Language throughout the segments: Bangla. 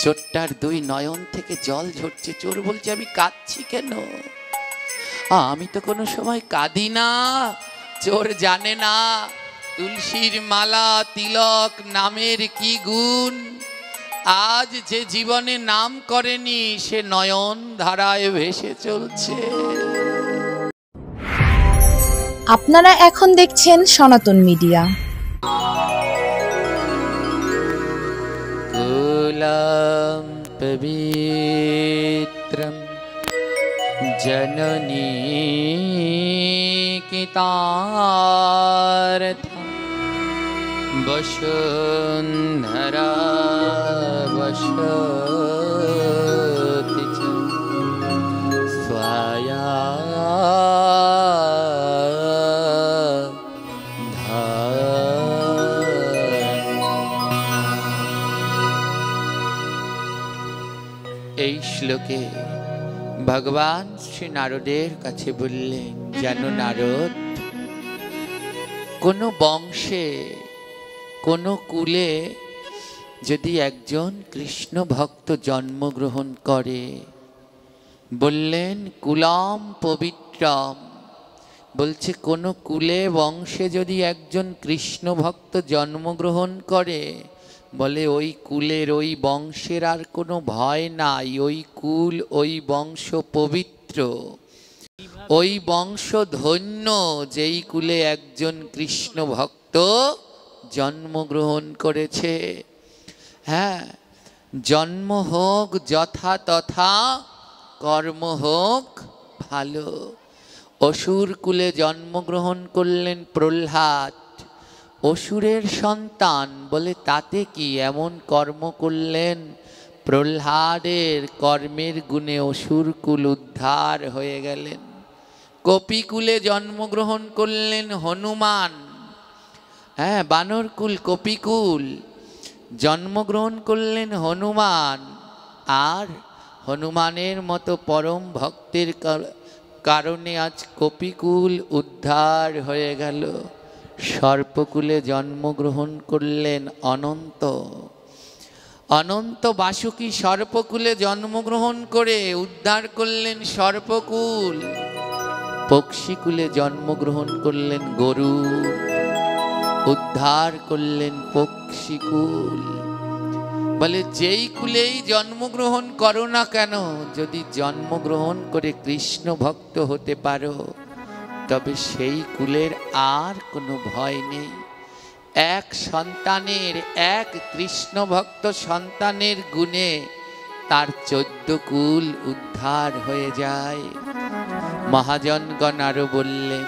চোরটার দুই নয়ন থেকে জল ঝরছে। চোর বলছে, আমি কাঁদছি কেন? আমি তো কোনো সময় কাঁদি না। চোর জানে না তুলসীর মালা তিলক নামের কি গুণ। আজ যে জীবনে নাম করেনি সে নয়ন ধারায় ভেসে চলছে। আপনারা এখন দেখছেন সনাতন মিডিয়া। কুলম পবিত্রম জননী কিতার্থম বসুন্ধরা বসতি চ স্বয়া এই শ্লোকে ভগবান শ্রী নারদের কাছে বললেন, জানো নারদ, কোনো বংশে কোনো কুলে যদি একজন কৃষ্ণ ভক্ত জন্মগ্রহণ করে, বললেন কুলম পবিত্রম, বলছে কোনো কুলে বংশে যদি একজন কৃষ্ণ ভক্ত জন্মগ্রহণ করে, বলে ওই কুলের ওই বংশের আর কোনো ভয় নাই। ওই কুল ওই বংশ পবিত্র, ওই বংশ ধন্য যেই কুলে একজন কৃষ্ণ ভক্ত জন্মগ্রহণ করেছে। হ্যাঁ, জন্ম হোক যথা তথা, কর্ম হোক ভালো। অসুর কুলে জন্মগ্রহণ করলেন প্রহ্লাদ, অসুরের সন্তান, বলে তাতে কি, এমন কর্ম করলেন প্রহ্লাদের কর্মের গুণে অসুর কুল উদ্ধার হয়ে গেলেন। কপিকুলে জন্মগ্রহণ করলেন হনুমান, হ্যাঁ বানরকুল কপিকুল, জন্মগ্রহণ করলেন হনুমান। আর হনুমানের মতো পরম ভক্তের কারণে আজ কপিকুল উদ্ধার হয়ে গেল। সর্পকুলে জন্মগ্রহণ করলেন অনন্ত, অনন্ত বাসুকী সর্পকুলে জন্মগ্রহণ করে উদ্ধার করলেন সর্পকুল। পক্ষীকুলে জন্মগ্রহণ করলেন গরুড়, উদ্ধার করলেন পক্ষীকুল। বলে যেই কুলেই জন্মগ্রহণ করো না কেন, যদি জন্মগ্রহণ করে কৃষ্ণ ভক্ত হতে পারো, তবে সেই কুলের আর কোনো ভয় নেই। এক সন্তানের, এক কৃষ্ণ ভক্ত সন্তানের গুণে তার 14 কুল উদ্ধার হয়ে যায়। মহাজনগণ আরো বললেন,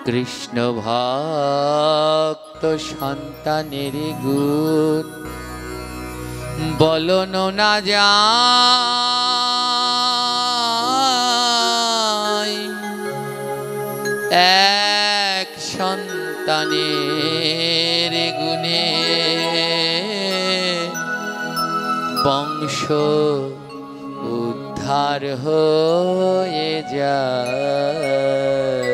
কৃষ্ণ ভক্ত সন্তানের গুণ বলন না যায়। এক সন্তানের গুণে বংশ উদ্ধার হয়ে যায়।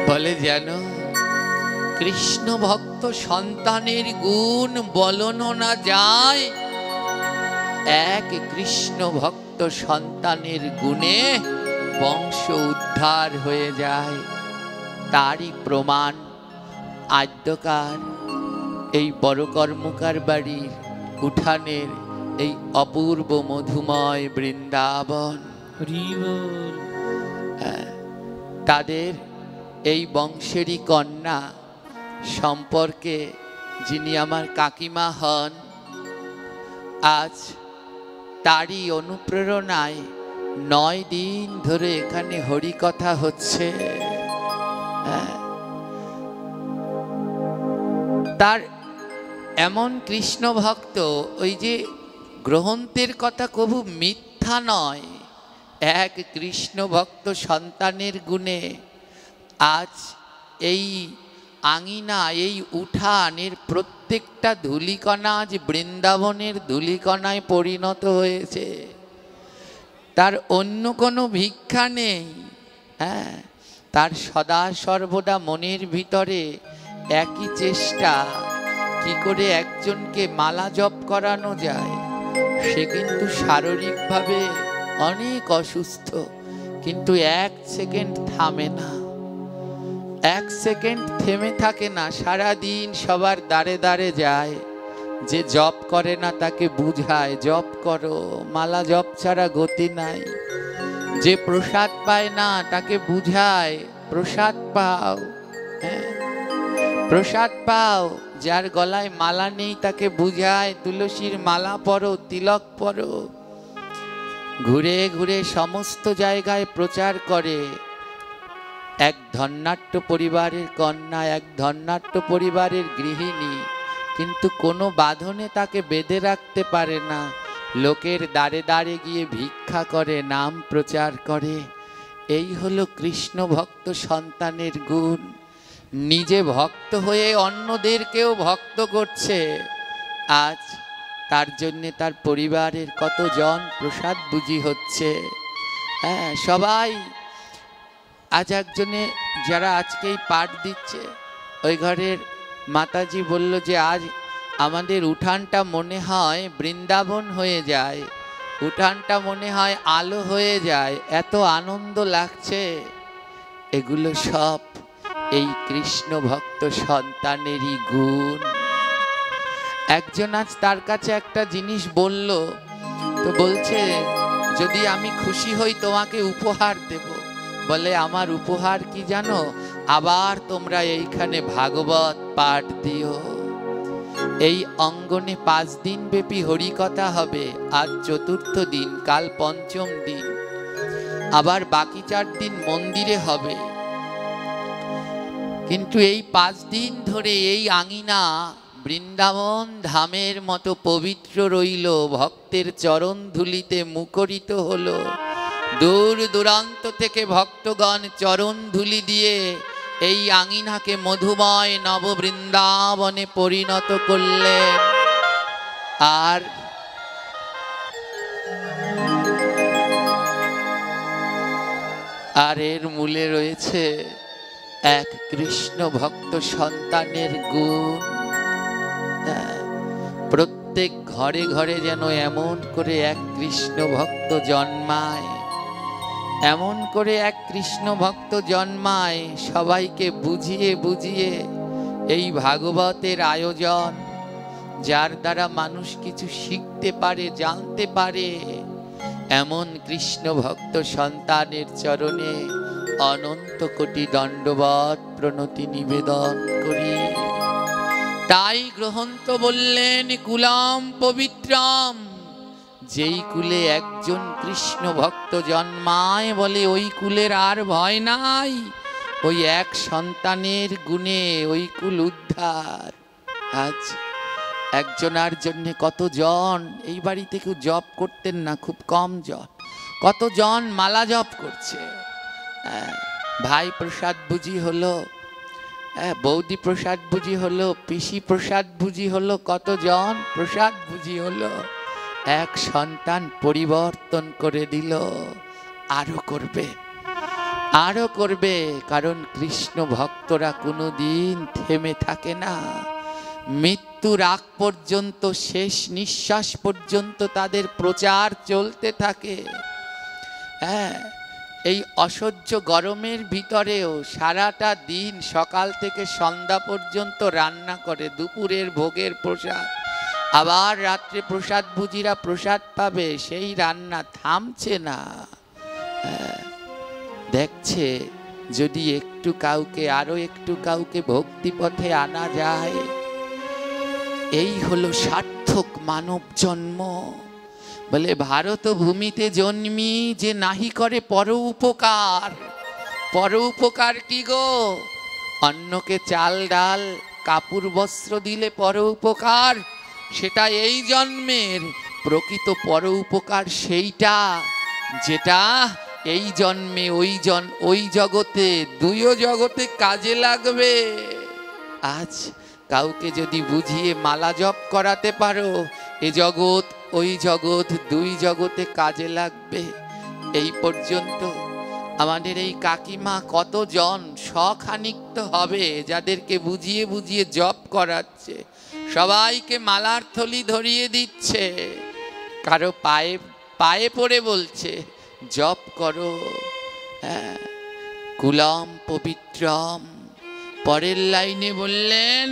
বলে জানো, কৃষ্ণ ভক্ত সন্তানের গুণ বলনো না যায়। এক কৃষ্ণ ভক্ত সন্তানের গুণে বংশ উদ্ধার হয়ে যায়। তারই প্রমাণ আদ্যকার এই বড় কর্মকার বাড়ির উঠানের এই অপূর্ব মধুময় বৃন্দাবন। তাদের এই বংশেরই কন্যা সম্পর্কে যিনি আমার কাকিমা হন, আজ তারই অনুপ্রেরণায় 9 দিন ধরে এখানে হরিকথা হচ্ছে। তার এমন কৃষ্ণ ভক্ত, ওই যে গ্রন্থের কথা কবু মিথ্যা নয়। এক কৃষ্ণ ভক্ত সন্তানের গুণে আজ এই আঙিনা, এই উঠানের প্রত্যেকটা ধূলিকণা আজ বৃন্দাবনের ধূলিকণায় পরিণত হয়েছে। তার অন্য কোনো ভিক্ষা নেই। হ্যাঁ, তার সদা সর্বদা মনের ভিতরে একই চেষ্টা কি করে একজনকে মালা জপ করানো যায়। সে কিন্তু শারীরিকভাবে অনেক অসুস্থ, কিন্তু 1 সেকেন্ড থামে না, 1 সেকেন্ড থেমে থাকে না, সারাদিন সবার দ্বারে দ্বারে যায়। যে জপ করে না তাকে বুঝায় জপ করো, মালা জপ ছাড়া গতি নাই। যে প্রসাদ পায় না তাকে বুঝায় প্রসাদ পাও, হ্যাঁ প্রসাদ পাও। যার গলায় মালা নেই তাকে বুঝায় তুলসীর মালা পরো, তিলক পরো। ঘুরে ঘুরে সমস্ত জায়গায় প্রচার করে। এক ধন্যাঢ্য পরিবারের কন্যা, এক ধন্যাঢ্য পরিবারের গৃহিণী, কিন্তু কোনো বাঁধনে তাকে বেঁধে রাখতে পারে না। লোকের দ্বারে দ্বারে গিয়ে ভিক্ষা করে, নাম প্রচার করে। এই হলো কৃষ্ণ ভক্ত সন্তানের গুণ। নিজে ভক্ত হয়ে অন্যদেরকেও ভক্ত করছে। আজ তার জন্যে তার পরিবারের কতজন প্রসাদ বুঝি হচ্ছে। হ্যাঁ, সবাই আজ একজনে যারা আজকেই পাঠ দিচ্ছে, ওই ঘরের মাতাজি বলল যে আজ আমাদের উঠানটা মনে হয় বৃন্দাবন হয়ে যায়, উঠানটা মনে হয় আলো হয়ে যায়, এত আনন্দ লাগছে। এগুলো সব এই কৃষ্ণ ভক্ত সন্তানেরই গুণ। একজন আজ তার কাছে একটা জিনিস বলল, তো বলছে যদি আমি খুশি হই তোমাকে উপহার দেব। বলে আমার উপহার কি জানো? আবার তোমরা এইখানে ভাগবত পাঠ দিও। এই অঙ্গনে 5 দিন ব্যাপী হরিকথা হবে। আজ 4র্থ দিন, কাল 5ম দিন, আবার বাকি 4 দিন মন্দিরে হবে। কিন্তু এই 5 দিন ধরে এই আঙিনা বৃন্দাবন ধামের মতো পবিত্র রইল, ভক্তের চরণ ধুলিতে মুখরিত হলো। দূর দূরান্ত থেকে ভক্তগণ চরণ ধুলি দিয়ে এই আঙিনাকে মধুময় নব বৃন্দাবনে পরিণত করলেন। আর এর মূলে রয়েছে এক কৃষ্ণ ভক্ত সন্তানের গুণ। প্রত্যেক ঘরে ঘরে যেন এমন করে এক কৃষ্ণ ভক্ত জন্মায়, এমন করে এক কৃষ্ণ ভক্ত জন্মায়। সবাইকে বুঝিয়ে বুঝিয়ে এই ভাগবতের আয়োজন, যার দ্বারা মানুষ কিছু শিখতে পারে, জানতে পারে, এমন কৃষ্ণ ভক্ত সন্তানের চরণে অনন্ত কোটি দণ্ডবৎ প্রণতি নিবেদন করি। তাই গ্রহন্ত বললেন কুলাম পবিত্রাম। যেই কুলে একজন কৃষ্ণ ভক্ত জন্মায়, বলে ওই কুলের আর ভয় নাই। ওই এক সন্তানের গুণে ওই কুল উদ্ধার। আজ একজনার জন্য কতজন, এই বাড়িতে কেউ জপ করতেন না, খুব কম জন, কতজন মালা জপ করছে। ভাই প্রসাদ বুঝি হলো, বৌদি প্রসাদ বুঝি হলো, পিসি প্রসাদ বুঝি হলো, কতজন প্রসাদ বুঝি হলো। এক সন্তান পরিবর্তন করে দিল। আরো করবে, আরো করবে, কারণ কৃষ্ণ ভক্তরা কোনোদিন থেমে থাকে না। মৃত্যুর আগ পর্যন্ত, শেষ নিঃশ্বাস পর্যন্ত তাদের প্রচার চলতে থাকে। হ্যাঁ, এই অসহ্য গরমের ভিতরেও সারাটা দিন সকাল থেকে সন্ধ্যা পর্যন্ত রান্না করে। দুপুরের ভোগের প্রসাদ, আবার রাত্রে প্রসাদ ভুজিরা প্রসাদ পাবে, সেই রান্না থামছে না। দেখছে যদি একটু কাউকে, আরো একটু কাউকে ভক্তি পথে আনা যায়, এই হলো সার্থক মানব জন্ম। বলে ভারত ভূমিতে জন্মি যে নাহি করে পর উপকার। পর উপকার কি গো? অন্যকে চাল ডাল কাপড় বস্ত্র দিলে পর উপকার, সেটা এই জন্মের। প্রকৃত পর উপকার সেইটা যেটা এই জন্মে ওই জগতে, দুইও জগতে কাজে লাগবে। আজ কাউকে যদি বুঝিয়ে মালা জপ করাতে পারো, এ জগৎ ওই জগৎ দুই জগতে কাজে লাগবে। এই পর্যন্ত আমাদের এই কাকিমা কতজন শখানিক তো হবে যাদেরকে বুঝিয়ে বুঝিয়ে জপ করাচ্ছে, সবাইকে মালার থলি ধরিয়ে দিচ্ছে, কারো পায়ে পায়ে পড়ে বলছে জপ করো। হ্যাঁ, কুলম পবিত্রম। পরের লাইনে বললেন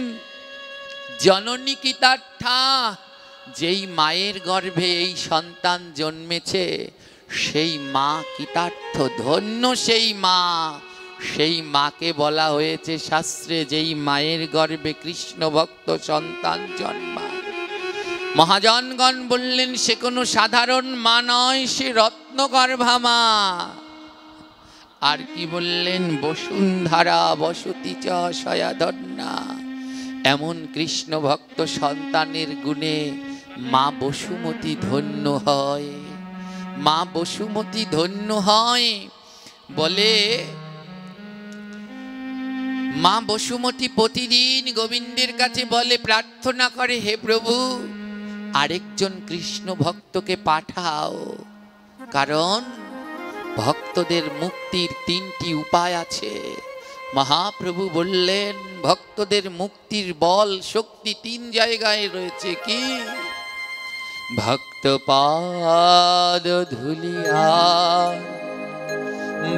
জননী কৃতার্থা, যেই মায়ের গর্ভে এই সন্তান জন্মেছে সেই মা কৃতার্থ, ধন্য সেই মা। সেই মাকে বলা হয়েছে শাস্ত্রে, যেই মায়ের গর্ভে কৃষ্ণ ভক্ত সন্তান জন্মায়। মহাজনগণ বললেন সে কোনো সাধারণ মা নয়, সে রত্নগর্ভা মা। আর কি বললেন, বসুন্ধরা বসতি চ সয়াধন্যা। এমন কৃষ্ণ ভক্ত সন্তানের গুণে মা বসুমতী ধন্য হয়, মা বসুমতী ধন্য হয়। বলে মা বসুমতী প্রতিদিন গোবিন্দের কাছে বলে, প্রার্থনা করে, হে প্রভু আরেকজন কৃষ্ণ ভক্তকে পাঠাও, কারণ ভক্তদের মুক্তির তিনটি উপায় আছে। মহাপ্রভু বললেন ভক্তদের মুক্তির বল শক্তি তিন জায়গায় রয়েছে। কি? ভক্তপাদ ধুলিয়া,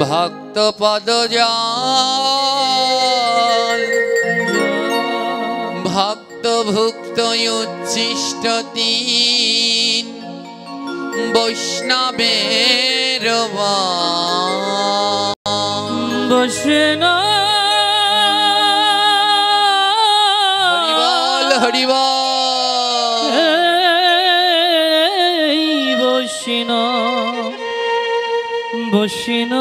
ভক্তপদ জল, ভক্ত ভুক্ত উচ্ছিষ্ট তিন, বৈষ্ণবের বসেন হরিবল হরিবল। বসিন বসিন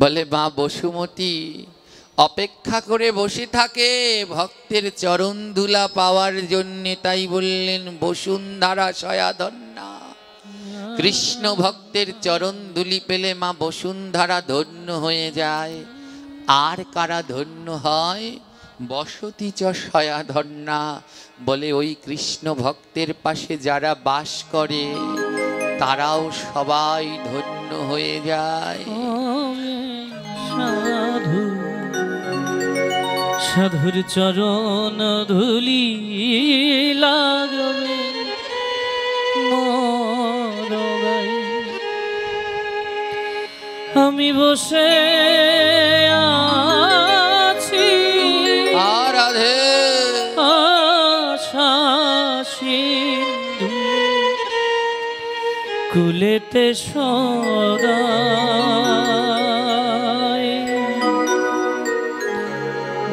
বলে মা বসুমতী অপেক্ষা করে বসে থাকে ভক্তের চরণ ধুলা পাওয়ার জন্যে, তাই বললেন বসুন্ধরা সয়াধন্যা। কৃষ্ণ ভক্তের চরণ ধুলি পেলে মা বসুন্ধরা ধন্য হয়ে যায়। আর কারা ধন্য হয়? বসতি চ সয়াধন্যা। বলে ওই কৃষ্ণ ভক্তের পাশে যারা বাস করে তারাও সবাই ধন্য হয়ে যায়। সাধু সাধুর চরণ ধুলি লাগবে মোর গায়ে, আমি বসে আছি রাধে আশা সিন্ধু কুলেতে সদা,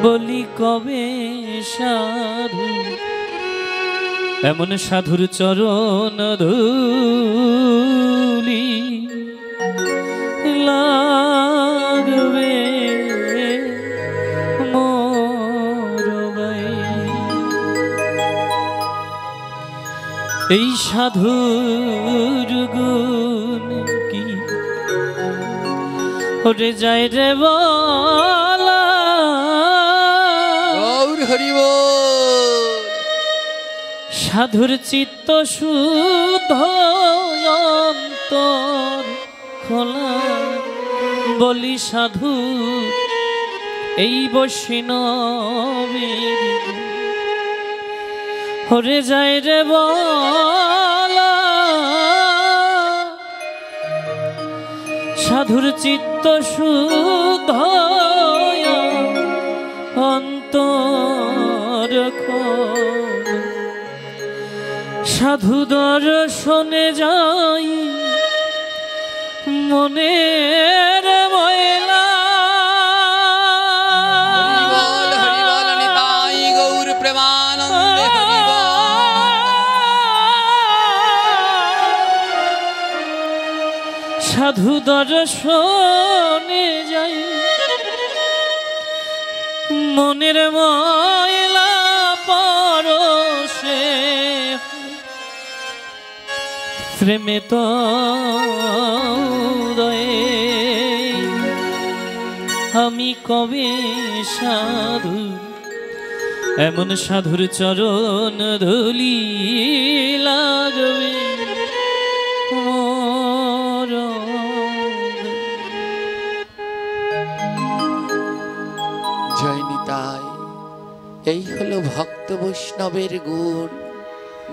বলি কবে সাধু এমন সাধুর চরণ ধুলি লাগবে মোর গায়ে। এই সাধুর গুণ কি ওরে যায় রে বলা, সাধুর চিত্ত শুদ্ধ অন্তর খোলা, বলি সাধু এই বৈষ্ণবীর হরে যায় রে বলা, সাধুর চিত্ত শুদ্ধ অন্তর খোলা, সাধু দর্শনে যাই মনের ময়লা, গৌর প্রেমানন্দে সাধু দর্শনে যাই মনের ময়লা পরশে, প্রেমে তো আমি কবে সাধু এমন সাধুর চরণ ধুলি লাগবে জয় নিতাই। এই হলো ভক্ত বৈষ্ণবের গুণ।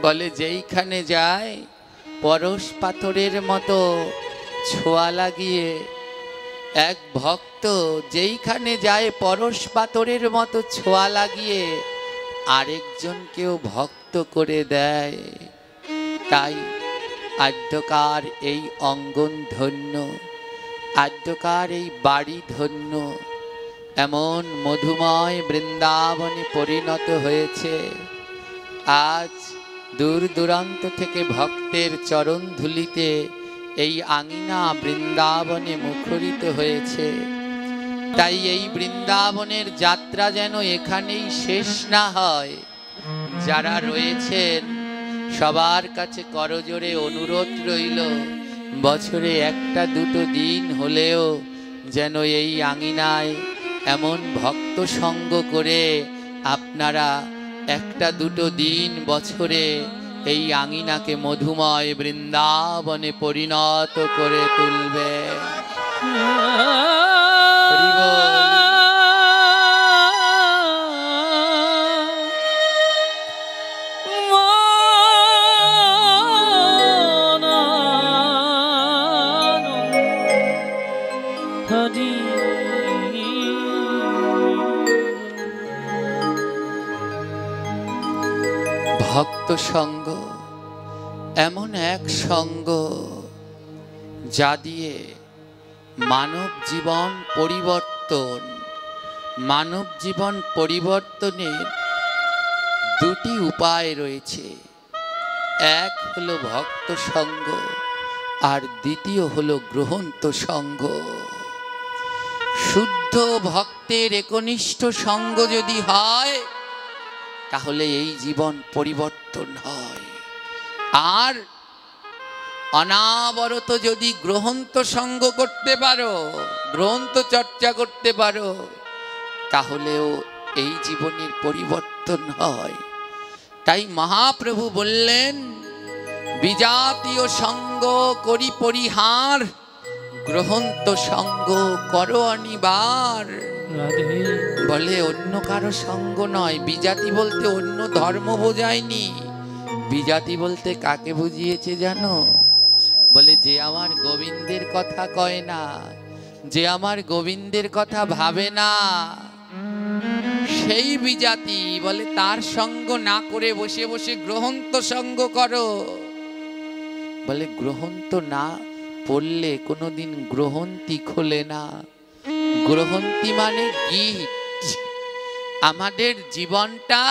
বলে যেইখানে যায় পরশ পাথরের মতো ছোঁয়া লাগিয়ে, এক ভক্ত যেইখানে যায় পরশ পাথরের মতো ছোঁয়া লাগিয়ে আরেকজনকেও ভক্ত করে দেয়। তাই আদ্যকার এই অঙ্গন ধন্য, আদ্যকার এই বাড়ি ধন্য, এমন মধুময় বৃন্দাবনে পরিণত হয়েছে। আজ দূর দূরান্ত থেকে ভক্তের চরণ ধুলিতে এই আঙিনা বৃন্দাবনে মুখরিত হয়েছে। তাই এই বৃন্দাবনের যাত্রা যেন এখানেই শেষ না হয়। যারা রয়েছেন সবার কাছে করজোড়ে অনুরোধ রইল, বছরে একটা দুটো দিন হলেও যেন এই আঙিনায় এমন ভক্ত সঙ্গ করে আপনারা একটা দুটো দিন বছরে এই আঙিনাকে মধুময় বৃন্দাবনে পরিণত করে তুলবে। হরি বল। ভক্ত সঙ্গ এমন এক সঙ্গ যা দিয়ে মানব জীবন পরিবর্তন। মানব জীবন পরিবর্তনের দুটি উপায় রয়েছে। এক হলো ভক্ত সঙ্গ, আর দ্বিতীয় হলো গ্রহন্ত সঙ্গ। শুদ্ধ ভক্তের একনিষ্ঠ সঙ্গ যদি হয় তাহলে এই জীবন পরিবর্তন হয়। আর অনাবরত যদি গ্রহন্ত সঙ্গ করতে পারো, গ্রহন্ত চর্চা করতে পারো, তাহলেও এই জীবনের পরিবর্তন হয়। তাই মহাপ্রভু বললেন, বিজাতীয় সঙ্গ করি পরিহার, গ্রহন্ত সঙ্গ করো অনিবার। বলে অন্য কারো সঙ্গ নয়। বিজাতি বলতে অন্য ধর্ম বোঝায়নি। বিজাতি বলতে কাকে বুঝিয়েছে জানো? বলে যে আমার গোবিন্দের কথা কয় না, যে আমার গোবিন্দের কথা ভাবে না, সেই বিজাতি। বলে তার সঙ্গ না করে বসে বসে গ্রহন্ত সঙ্গ করো। বলে গ্রহন্ত না পড়লে কোনোদিন গ্রহন্তি খোলে না। গ্রহন্তি মানে গিট। আমাদের জীবনটা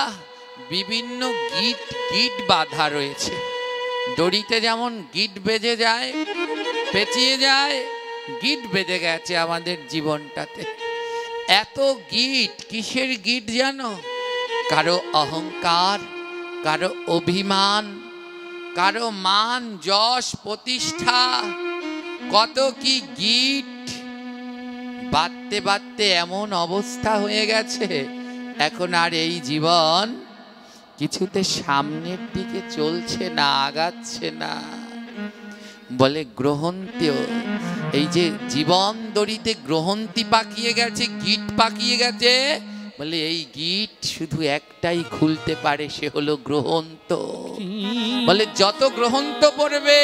বিভিন্ন গিট গিট বাঁধা রয়েছে। দড়িতে যেমন গিট বেজে যায়, পেঁচিয়ে যায়, গিট বেঁধে গেছে আমাদের জীবনটাতে। এত গিট, কিসের গিট জানো? কারো অহংকার, কারো অভিমান, কারো মান যশ প্রতিষ্ঠা, কত কি গিট বাঁধতে বাঁধতে এমন অবস্থা হয়ে গেছে এখন আর এই জীবন কিছুতে সামনের দিকে চলছে না, আগাচ্ছে না। বলে গ্রহন্তি, এই যে জীবন দড়িতে গ্রহন্তি পাকিয়ে গেছে, গিট পাকিয়ে গেছে। বলে এই গিট শুধু একটাই খুলতে পারে, সে হলো গ্রহন্ত। বলে যত গ্রহন্ত পড়বে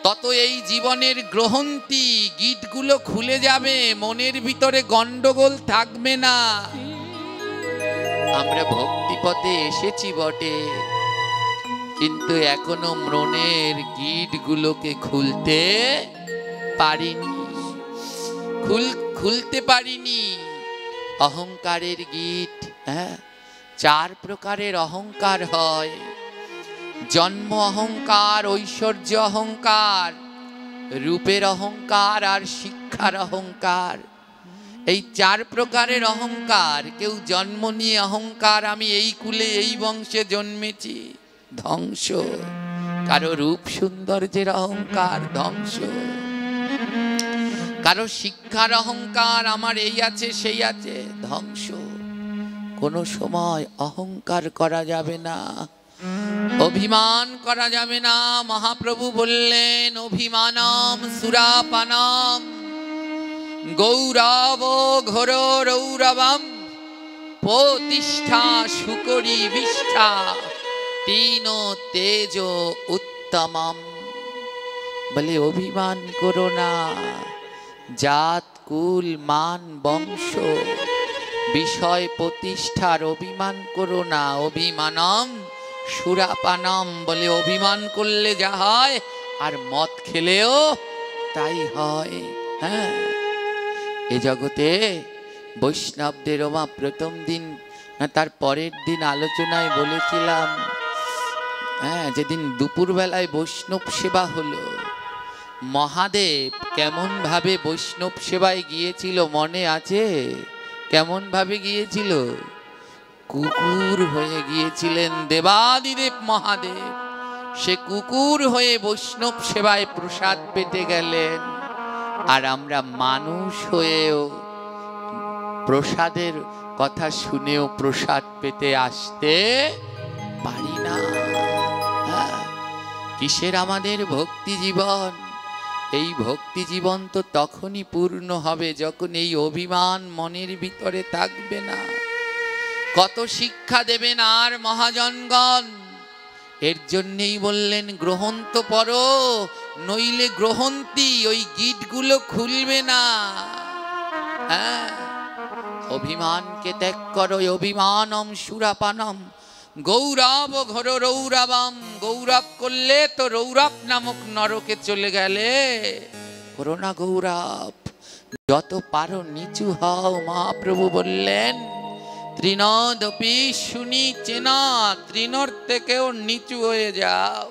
তত এই জীবনের গ্রহন্তি গিটগুলো খুলে যাবে, মনের ভিতরে গন্ডগোল থাকবে না। আমরা ভক্তিপথে এসেছি বটে, কিন্তু এখনো মনের গিটগুলোকে খুলতে পারিনি, খুলতে পারিনি। অহংকারের গিট, হ্যাঁ, 4 প্রকারের অহংকার হয়। জন্ম অহংকার, ঐশ্বর্য অহংকার, রূপের অহংকার, আর শিক্ষার অহংকার। এই 4 প্রকারের অহংকার। কেউ জন্ম নিয়ে অহংকার, আমি এই কুলে এই বংশে জন্মেছি, ধ্বংস। কারো রূপ সৌন্দর্যের অহংকার, ধ্বংস। কারো শিক্ষার অহংকার, আমার এই আছে সেই আছে, ধ্বংস। কোনো সময় অহংকার করা যাবে না, অভিমান করা যাবে না। মহাপ্রভু বললেন, অভিমানম সুরাপানম। গৌরব ঘোর রৌরবম প্রতিষ্ঠা শুকরি বিষ্ঠা তিন তেজ উত্তমম। বলে অভিমান করো না, জাত কুল মান বংশ বিষয় প্রতিষ্ঠার অভিমান করো না। অভিমানম সুরাপানম, বলে অভিমান করলে যা হয় আর মদ খেলেও তাই হয়। হ্যাঁ, এ জগতে বৈষ্ণবদের ওমা প্রথম দিন না তার পরের দিন আলোচনায় বলেছিলাম, হ্যাঁ, যেদিন দুপুরবেলায় বৈষ্ণব সেবা হলো, মহাদেব কেমন ভাবে বৈষ্ণব সেবায় গিয়েছিল মনে আছে? কেমন ভাবে গিয়েছিল? কুকুর হয়ে গিয়েছিলেন দেবাদিদেব মহাদেব। সে কুকুর হয়ে বৈষ্ণব সেবায় প্রসাদ পেতে গেলেন, আর আমরা মানুষ হয়েও প্রসাদের কথা শুনেও প্রসাদ পেতে আসতে পারি না। কিসের আমাদের ভক্তি জীবন? এই ভক্তি জীবন তো তখনই পূর্ণ হবে যখন এই অভিমান মনের ভিতরে থাকবে না। কত শিক্ষা দেবেন আর মহাজনগণ, এর জন্যেই বললেন গ্রহণ তো পড়ো, নইলে গ্রহন্তি ওই গিটগুলো খুলবে না। হ্যাঁ, অভিমানকে ত্যাগ করো। অভিমানম সুরাপানম গৌরব ঘোর রৌরবম। গৌরব করলে তো রৌরব নামক নরকে চলে গেলে। করো না গৌরব, যত পারো নিচু হও। মহাপ্রভু বললেন তৃণদপি শুনি চেনা, তৃণর থেকেও নিচু হয়ে যাও,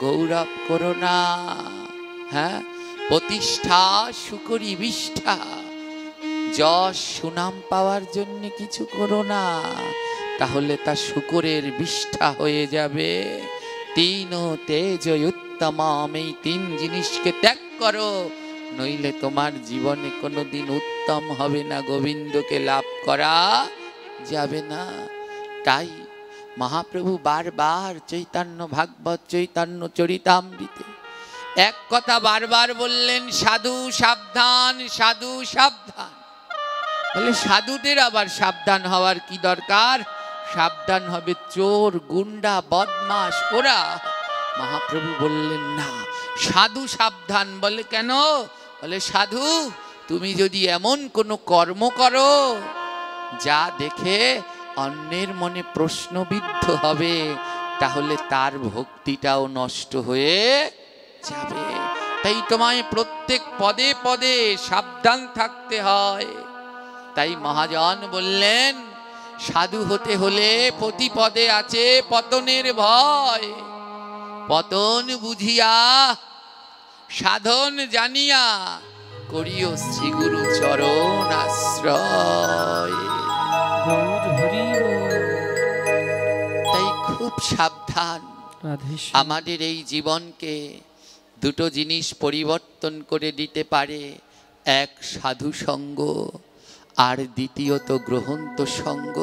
গৌরব করো না। হ্যাঁ, প্রতিষ্ঠা শুকরি বিষ্ঠা, যশ সুনাম পাওয়ার জন্য কিছু করো না, তাহলে তা শুকরের বিষ্ঠা হয়ে যাবে। তিন তেজ উত্তমম, এই তিন জিনিসকে ত্যাগ করো, নইলে তোমার জীবনে কোনোদিন উত্তম হবে না, গোবিন্দকে লাভ করা যাবে না। তাই মহাপ্রভু বারবার চৈতন্য ভাগবত চৈতন্য চরিতামৃতে এক কথা বারবার বললেন, সাধু সাবধান, সাধু সাবধান। বলে সাধুদের আবার সাবধান হওয়ার কি দরকার? সাবধান হবে চোর, গুন্ডা, বদমাশ ওরা। মহাপ্রভু বললেন না, সাধু সাবধান। বলে কেন? বলে সাধু তুমি যদি এমন কোনো কর্ম করো যা দেখে অন্যের মনে প্রশ্নবিদ্ধ হবে, তাহলে তার ভক্তিটাও নষ্ট হয়ে যাবে। তাই তোমায় প্রত্যেক পদে পদে সাবধান থাকতে হয়। তাই মহাজন বললেন সাধু হতে হলে প্রতি পদে আছে পতনের ভয়। পতন বুঝিয়া সাধন জানিয়া করিও শ্রী গুরু চরণ আশ্রয়। তাই খুব সাবধান। আমাদের এই জীবনকে দুটো জিনিস পরিবর্তন করে দিতে পারে, এক সাধু সঙ্গ আর দ্বিতীয়ত গ্রহন্ত সঙ্গ।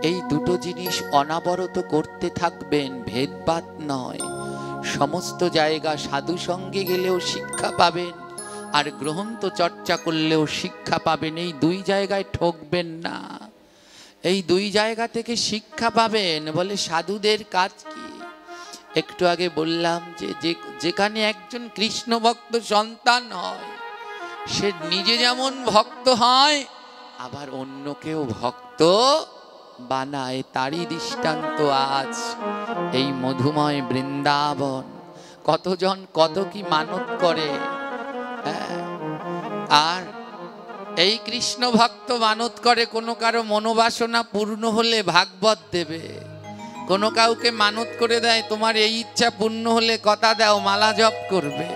এই দুটো জিনিস অনাবরত করতে থাকবেন, ভেদভাত নয়। সমস্ত জায়গা সাধু সঙ্গে গেলেও শিক্ষা পাবেন, আর গ্রহন্ত চর্চা করলেও শিক্ষা পাবেন। এই দুই জায়গায় ঠকবেন না, এই দুই জায়গা থেকে শিক্ষা পাবেন। বলে সাধুদের কাজ কি? একটু আগে বললাম যে যেখানে একজন কৃষ্ণ ভক্ত সন্তান হয়, সে নিজে যেমন ভক্ত হয় আবার অন্যকেও ভক্ত বানায়। তারই দৃষ্টান্ত আজ এই মধুময় বৃন্দাবন। কতজন কত কি মানত করে, আর এই কৃষ্ণ ভক্ত মানত করে কোনো কারো মনোবাসনা পূর্ণ হলে ভাগবত দেবে, কোনো কাউকে মানত করে দেয় তোমার এই ইচ্ছা পূর্ণ হলে কথা দাও মালা জপ করবে।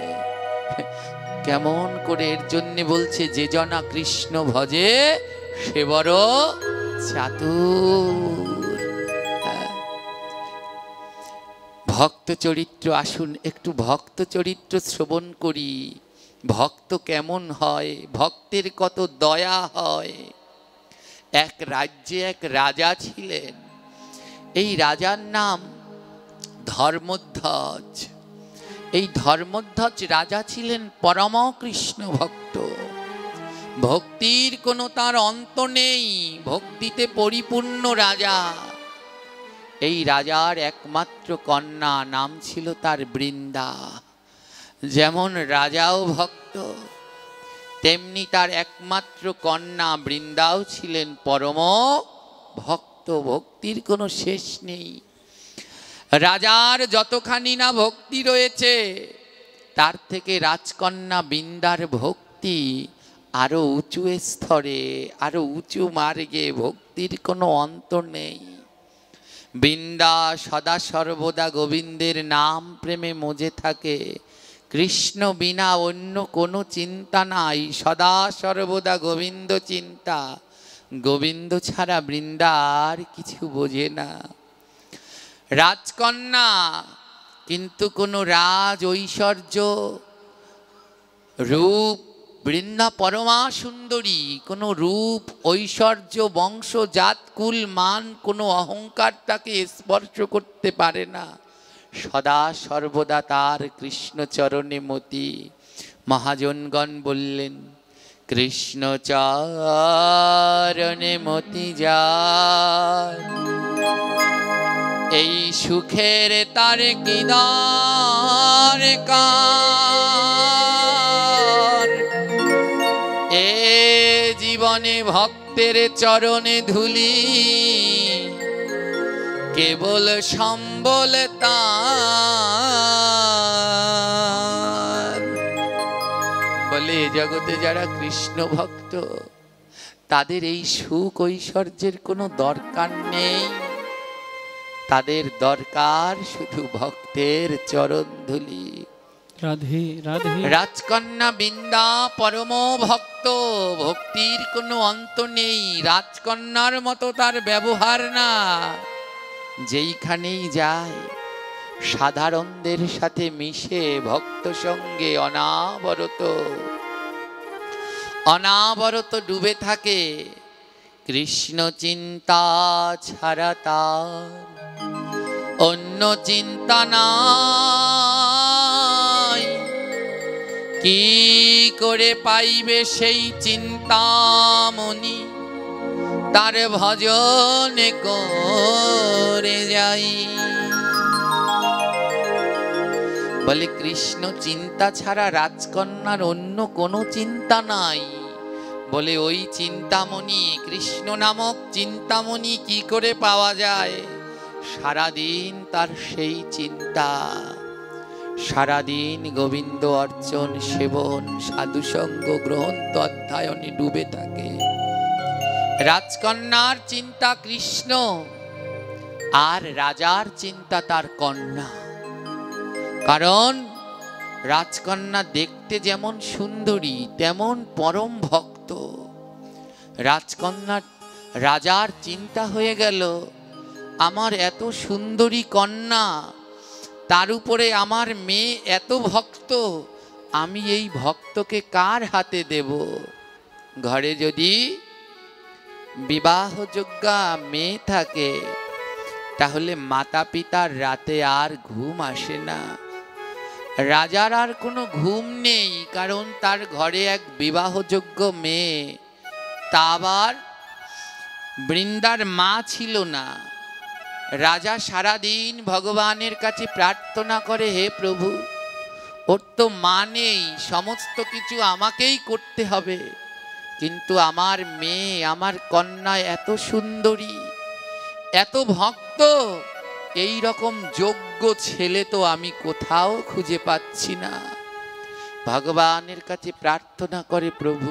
কেমন করে? এর জন্য বলছে যে জনা কৃষ্ণ ভজে সে বড় চাতুর। ভক্ত চরিত্র, আসুন একটু ভক্ত চরিত্র শ্রবণ করি। ভক্ত কেমন হয়, ভক্তের কত দয়া হয়। এক রাজ্যে এক রাজা ছিলেন, এই রাজার নাম ধর্মধ্বজ। এই ধর্মধ্বজ রাজা ছিলেন পরম কৃষ্ণ ভক্ত। ভক্তির কোনো তার অন্ত নেই, ভক্তিতে পরিপূর্ণ রাজা। এই রাজার একমাত্র কন্যা, নাম ছিল তার বৃন্দা। যেমন রাজাও ভক্ত, তেমনি তার একমাত্র কন্যা বৃন্দাও ছিলেন পরম ভক্ত। ভক্তির কোনো শেষ নেই। রাজার যতখানি না ভক্তি রয়েছে, তার থেকে রাজকন্যা বৃন্দার ভক্তি আরো উঁচু স্তরে, আরো উঁচু মার্গে। ভক্তির কোনো অন্ত নেই। বৃন্দা সদা সর্বদা গোবিন্দের নাম প্রেমে মজে থাকে। কৃষ্ণ বিনা অন্য কোনো চিন্তা নাই, সদা সর্বদা গোবিন্দ চিন্তা। গোবিন্দ ছাড়া বৃন্দা আর কিছু বোঝে না। রাজকন্যা, কিন্তু কোনো রাজ ঐশ্বর্য রূপ, বৃন্দা পরমা সুন্দরী, কোনো রূপ ঐশ্বর্য বংশ জাত কুল মান কোনো অহংকার তাকে স্পর্শ করতে পারে না। সদা সর্বদা তার কৃষ্ণ চরণে মতি। মহাজনগণ বললেন, কৃষ্ণ চরণে মতি যায়, এই সুখের তার কি দরকার। এ জীবনে ভক্তের চরণে ধুলি, কেবল সম্বল তার। বলে জগতে যারা কৃষ্ণ ভক্ত, তাদের এই সুখ ঐশ্বর্যের কোনো দরকার নেই। তাদের দরকার শুধু ভক্তের চরণ ধুলি। রাধে রাধে। রাজকন্যা বৃন্দা পরম ভক্ত, ভক্তির কোনো অন্ত নেই। রাজকন্যার মতো তার ব্যবহার না। যেইখানেই যায় সাধারণদের সাথে মিশে ভক্ত সঙ্গে অনাবরত ডুবে থাকে। কৃষ্ণ চিন্তা ছাড়া তার অন্য চিন্তা নাই। কি করে পাইবে সেই চিন্তামণি, তার ভজন করে যাই। বলে কৃষ্ণ চিন্তা ছাড়া রাজকন্যার অন্য কোনো চিন্তা নাই। বলে ওই চিন্তামণি, কৃষ্ণ নামক চিন্তামণি কি করে পাওয়া যায়? সারাদিন তার সেই চিন্তা, সারাদিন গোবিন্দ অর্চন সেবন সাধুসঙ্গ গ্রহণ অধ্যয়নে ডুবে থাকে। রাজকন্যার চিন্তা কৃষ্ণ, আর রাজার চিন্তা তার কন্যা। কারণ রাজকন্যা দেখতে যেমন সুন্দরী, তেমন পরম ভক্ত। রাজকন্যা, রাজার চিন্তা হয়ে গেল, আমার এত সুন্দরী কন্যা, তার উপরে আমার মেয়ে এত ভক্ত, আমি এই ভক্তকে কার হাতে দেব? ঘরে যদি বিবাহযোগ্যা মেয়ে থাকে, তাহলে মাতা পিতার রাতে আর ঘুম আসে না। রাজার আর কোনো ঘুম নেই, কারণ তার ঘরে এক বিবাহযোগ্য মেয়ে, তা আবার বৃন্দার মা ছিল না। রাজা সারাদিন ভগবানের কাছে প্রার্থনা করে, হে প্রভু, ওর তো মা নেই, সমস্ত কিছু আমাকেই করতে হবে, কিন্তু আমার মেয়ে, আমার কন্যা এত সুন্দরী, এত ভক্ত, এই রকম যোগ্য ছেলে তো আমি কোথাও খুঁজে পাচ্ছি না। ভগবানের কাছে প্রার্থনা করে, প্রভু,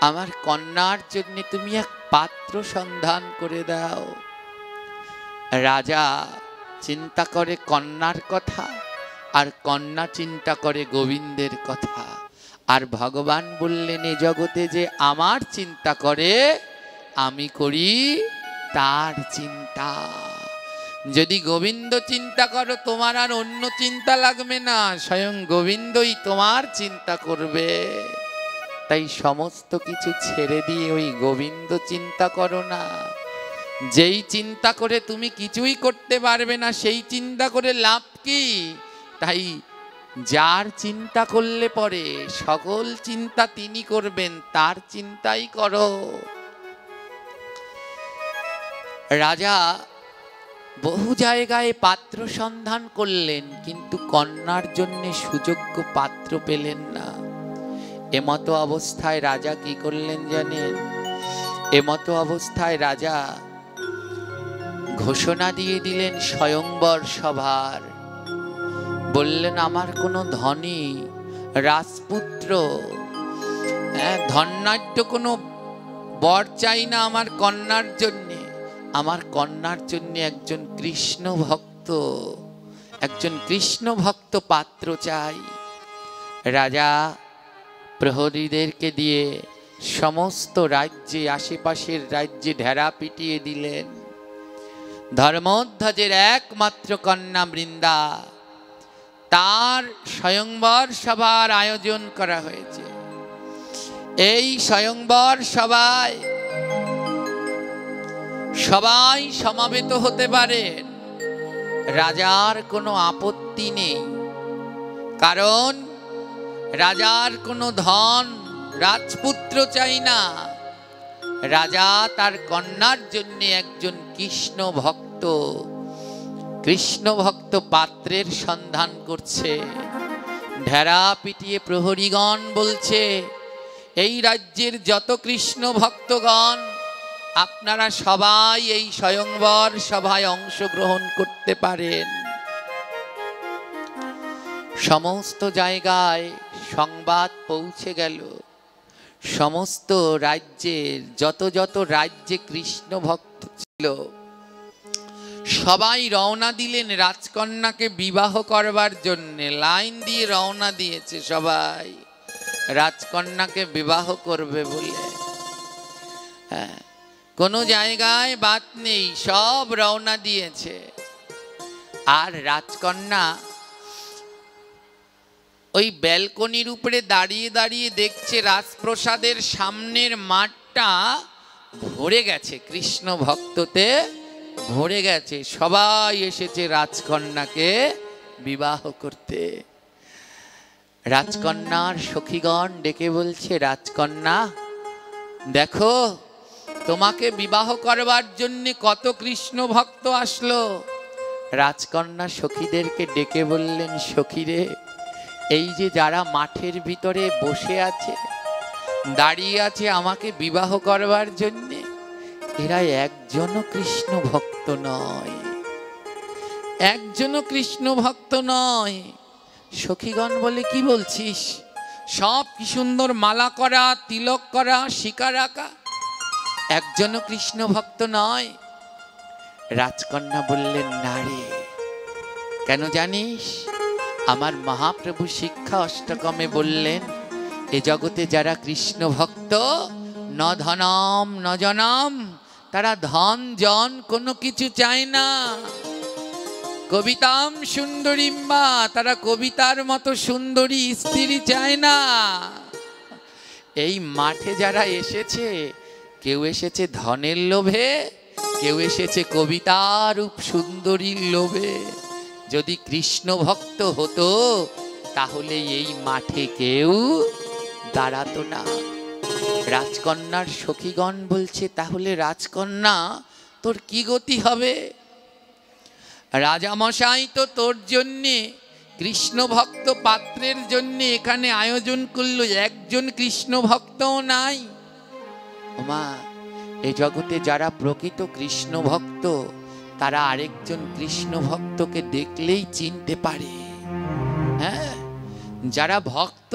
আমার কন্যার জন্য তুমি এক পাত্র সন্ধান করে দাও। রাজা চিন্তা করে কন্যার কথা, আর কন্যা চিন্তা করে গোবিন্দের কথা। আর ভগবান বললেন, এ জগতে যে আমার চিন্তা করে, আমি করি তার চিন্তা। যদি গোবিন্দ চিন্তা করো, তোমার আর অন্য চিন্তা লাগবে না, স্বয়ং গোবিন্দই তোমার চিন্তা করবে। তাই সমস্ত কিছু ছেড়ে দিয়ে ওই গোবিন্দ চিন্তা করো না। যেই চিন্তা করে তুমি কিছুই করতে পারবে না, সেই চিন্তা করে লাভ কি? তাই যার চিন্তা করলে পরে সকল চিন্তা তিনি করবেন, তার চিন্তাই করো। রাজা বহু জায়গায় পাত্র সন্ধান করলেন, কিন্তু কন্যার জন্য সুযোগ্য পাত্র পেলেন না। এমতো অবস্থায় রাজা কি করলেন জানেন? এমতো অবস্থায় রাজা ঘোষণা দিয়ে দিলেন স্বয়ংবর সভার। বললেন, আমার কোনো ধনী রাজপুত্র, ধনাঢ্য কোনো বর চাই না আমার কন্যার জন্যে। আমার কন্যার জন্য একজন কৃষ্ণ ভক্ত পাত্র চাই। রাজা প্রহরীদেরকে দিয়ে সমস্ত রাজ্যে, আশেপাশের রাজ্যে ঢেরা পিটিয়ে দিলেন। ধর্মধ্বজের একমাত্র কন্যা বৃন্দা, তার স্বয়ংবর সভার আয়োজন করা হয়েছে। এই স্বয়ংবর সভায় সবাই সমাবেত হতে পারেন, রাজার কোনো আপত্তি নেই। কারণ রাজার কোনো ধন রাজপুত্র চাই না। রাজা তার কন্যার জন্য একজন কৃষ্ণ ভক্ত পাত্রের সন্ধান করছে। ঢেরা পিটিয়ে প্রহরীগণ বলছে, এই রাজ্যের যত কৃষ্ণ ভক্তগণ, আপনারা সবাই এই স্বয়ংবর সভায় অংশগ্রহণ করতে পারেন। সমস্ত জায়গায় সংবাদ পৌঁছে গেল। সমস্ত রাজ্যের যত রাজ্যে কৃষ্ণ ভক্ত ছিল, সবাই রওনা দিলেন রাজকন্যাকে বিবাহ করবার জন্য। লাইন দিয়ে রওনা দিয়েছে সবাই রাজকন্যাকে বিবাহ করবে বলে। হ্যাঁ, কোনো জায়গায় বাদ নেই, সব রওনা দিয়েছে। আর রাজকন্যা ওই ব্যালকনির উপরে দাঁড়িয়ে দাঁড়িয়ে দেখছে রাজপ্রসাদের সামনের মাঠটা ভরে গেছে, কৃষ্ণ ভক্ততে ভরে গেছে। সবাই এসেছে রাজকন্যাকে বিবাহ করতে। রাজকন্যার সখীগণ ডেকে বলছে, রাজকন্যা দেখো, তোমাকে বিবাহ করবার জন্য কত কৃষ্ণ ভক্ত আসলো। রাজকন্যা সখীদেরকে ডেকে বললেন, সখীরে, এই যে যারা মাঠের ভিতরে বসে আছে, দাঁড়িয়ে আছে আমাকে বিবাহ করবার জন্যে, এরা একজনও কৃষ্ণ ভক্ত নয়, একজনও কৃষ্ণ ভক্ত নয়। সখীগণ বলে, কি বলছিস? সব কি সুন্দর মালা করা, তিলক করা, শিকা রাখা, একজনও কৃষ্ণ ভক্ত নয়। রাজকন্যা বললেন, না রে, কেন জানিস? আমার মহাপ্রভু শিক্ষা অষ্টকমে বললেন, এ জগতে যারা কৃষ্ণ ভক্ত, ন ধনম ন জনম, তারা ধন জন কোনো কিছু চায় না। কবিতাম সুন্দরীম্বা, তারা কবিতার মতো সুন্দরী স্ত্রী চায় না। এই মাঠে যারা এসেছে, কেউ এসেছে ধনের লোভে, কেউ এসেছে কবিতারূপ সুন্দরীর লোভে। যদি কৃষ্ণ ভক্ত হতো তাহলে এই মাঠে কেউ দাঁড়াতো না। রাজকন্যার সখীগণ বলছে, তাহলে রাজকন্যা তোর কি গতি হবে? রাজামশাই তো তোর জন্যে কৃষ্ণ ভক্ত পাত্রের জন্য এখানে আয়োজন করলো, একজন কৃষ্ণ ভক্তও নাই। ওমা, এই জগতে যারা প্রকৃত কৃষ্ণ ভক্ত, তারা আরেকজন কৃষ্ণ ভক্তকে দেখলেই চিনতে পারে। হ্যাঁ, যারা ভক্ত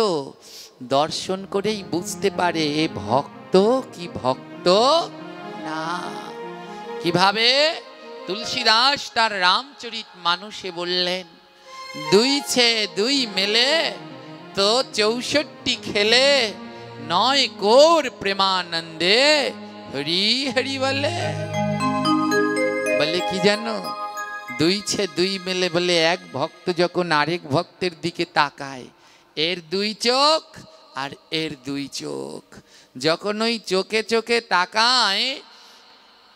দর্শন করেই বুঝতে পারে এ ভক্ত কি ভক্ত না। কিভাবে? তুলসীদাস তার রামচরিত মানুষে বললেন, দুই ছে দুই মেলে তো 64 খেলে, নয় কোর প্রেমানন্দে হরি হরি বলে। বলে কি জানো? দুই ছে দুই মেলে, বলে এক ভক্ত যখন আরেক ভক্তের দিকে তাকায়, এর দুই চোখ আর এর দুই চোখ, যখন ওই চোখে চোখে তাকায়,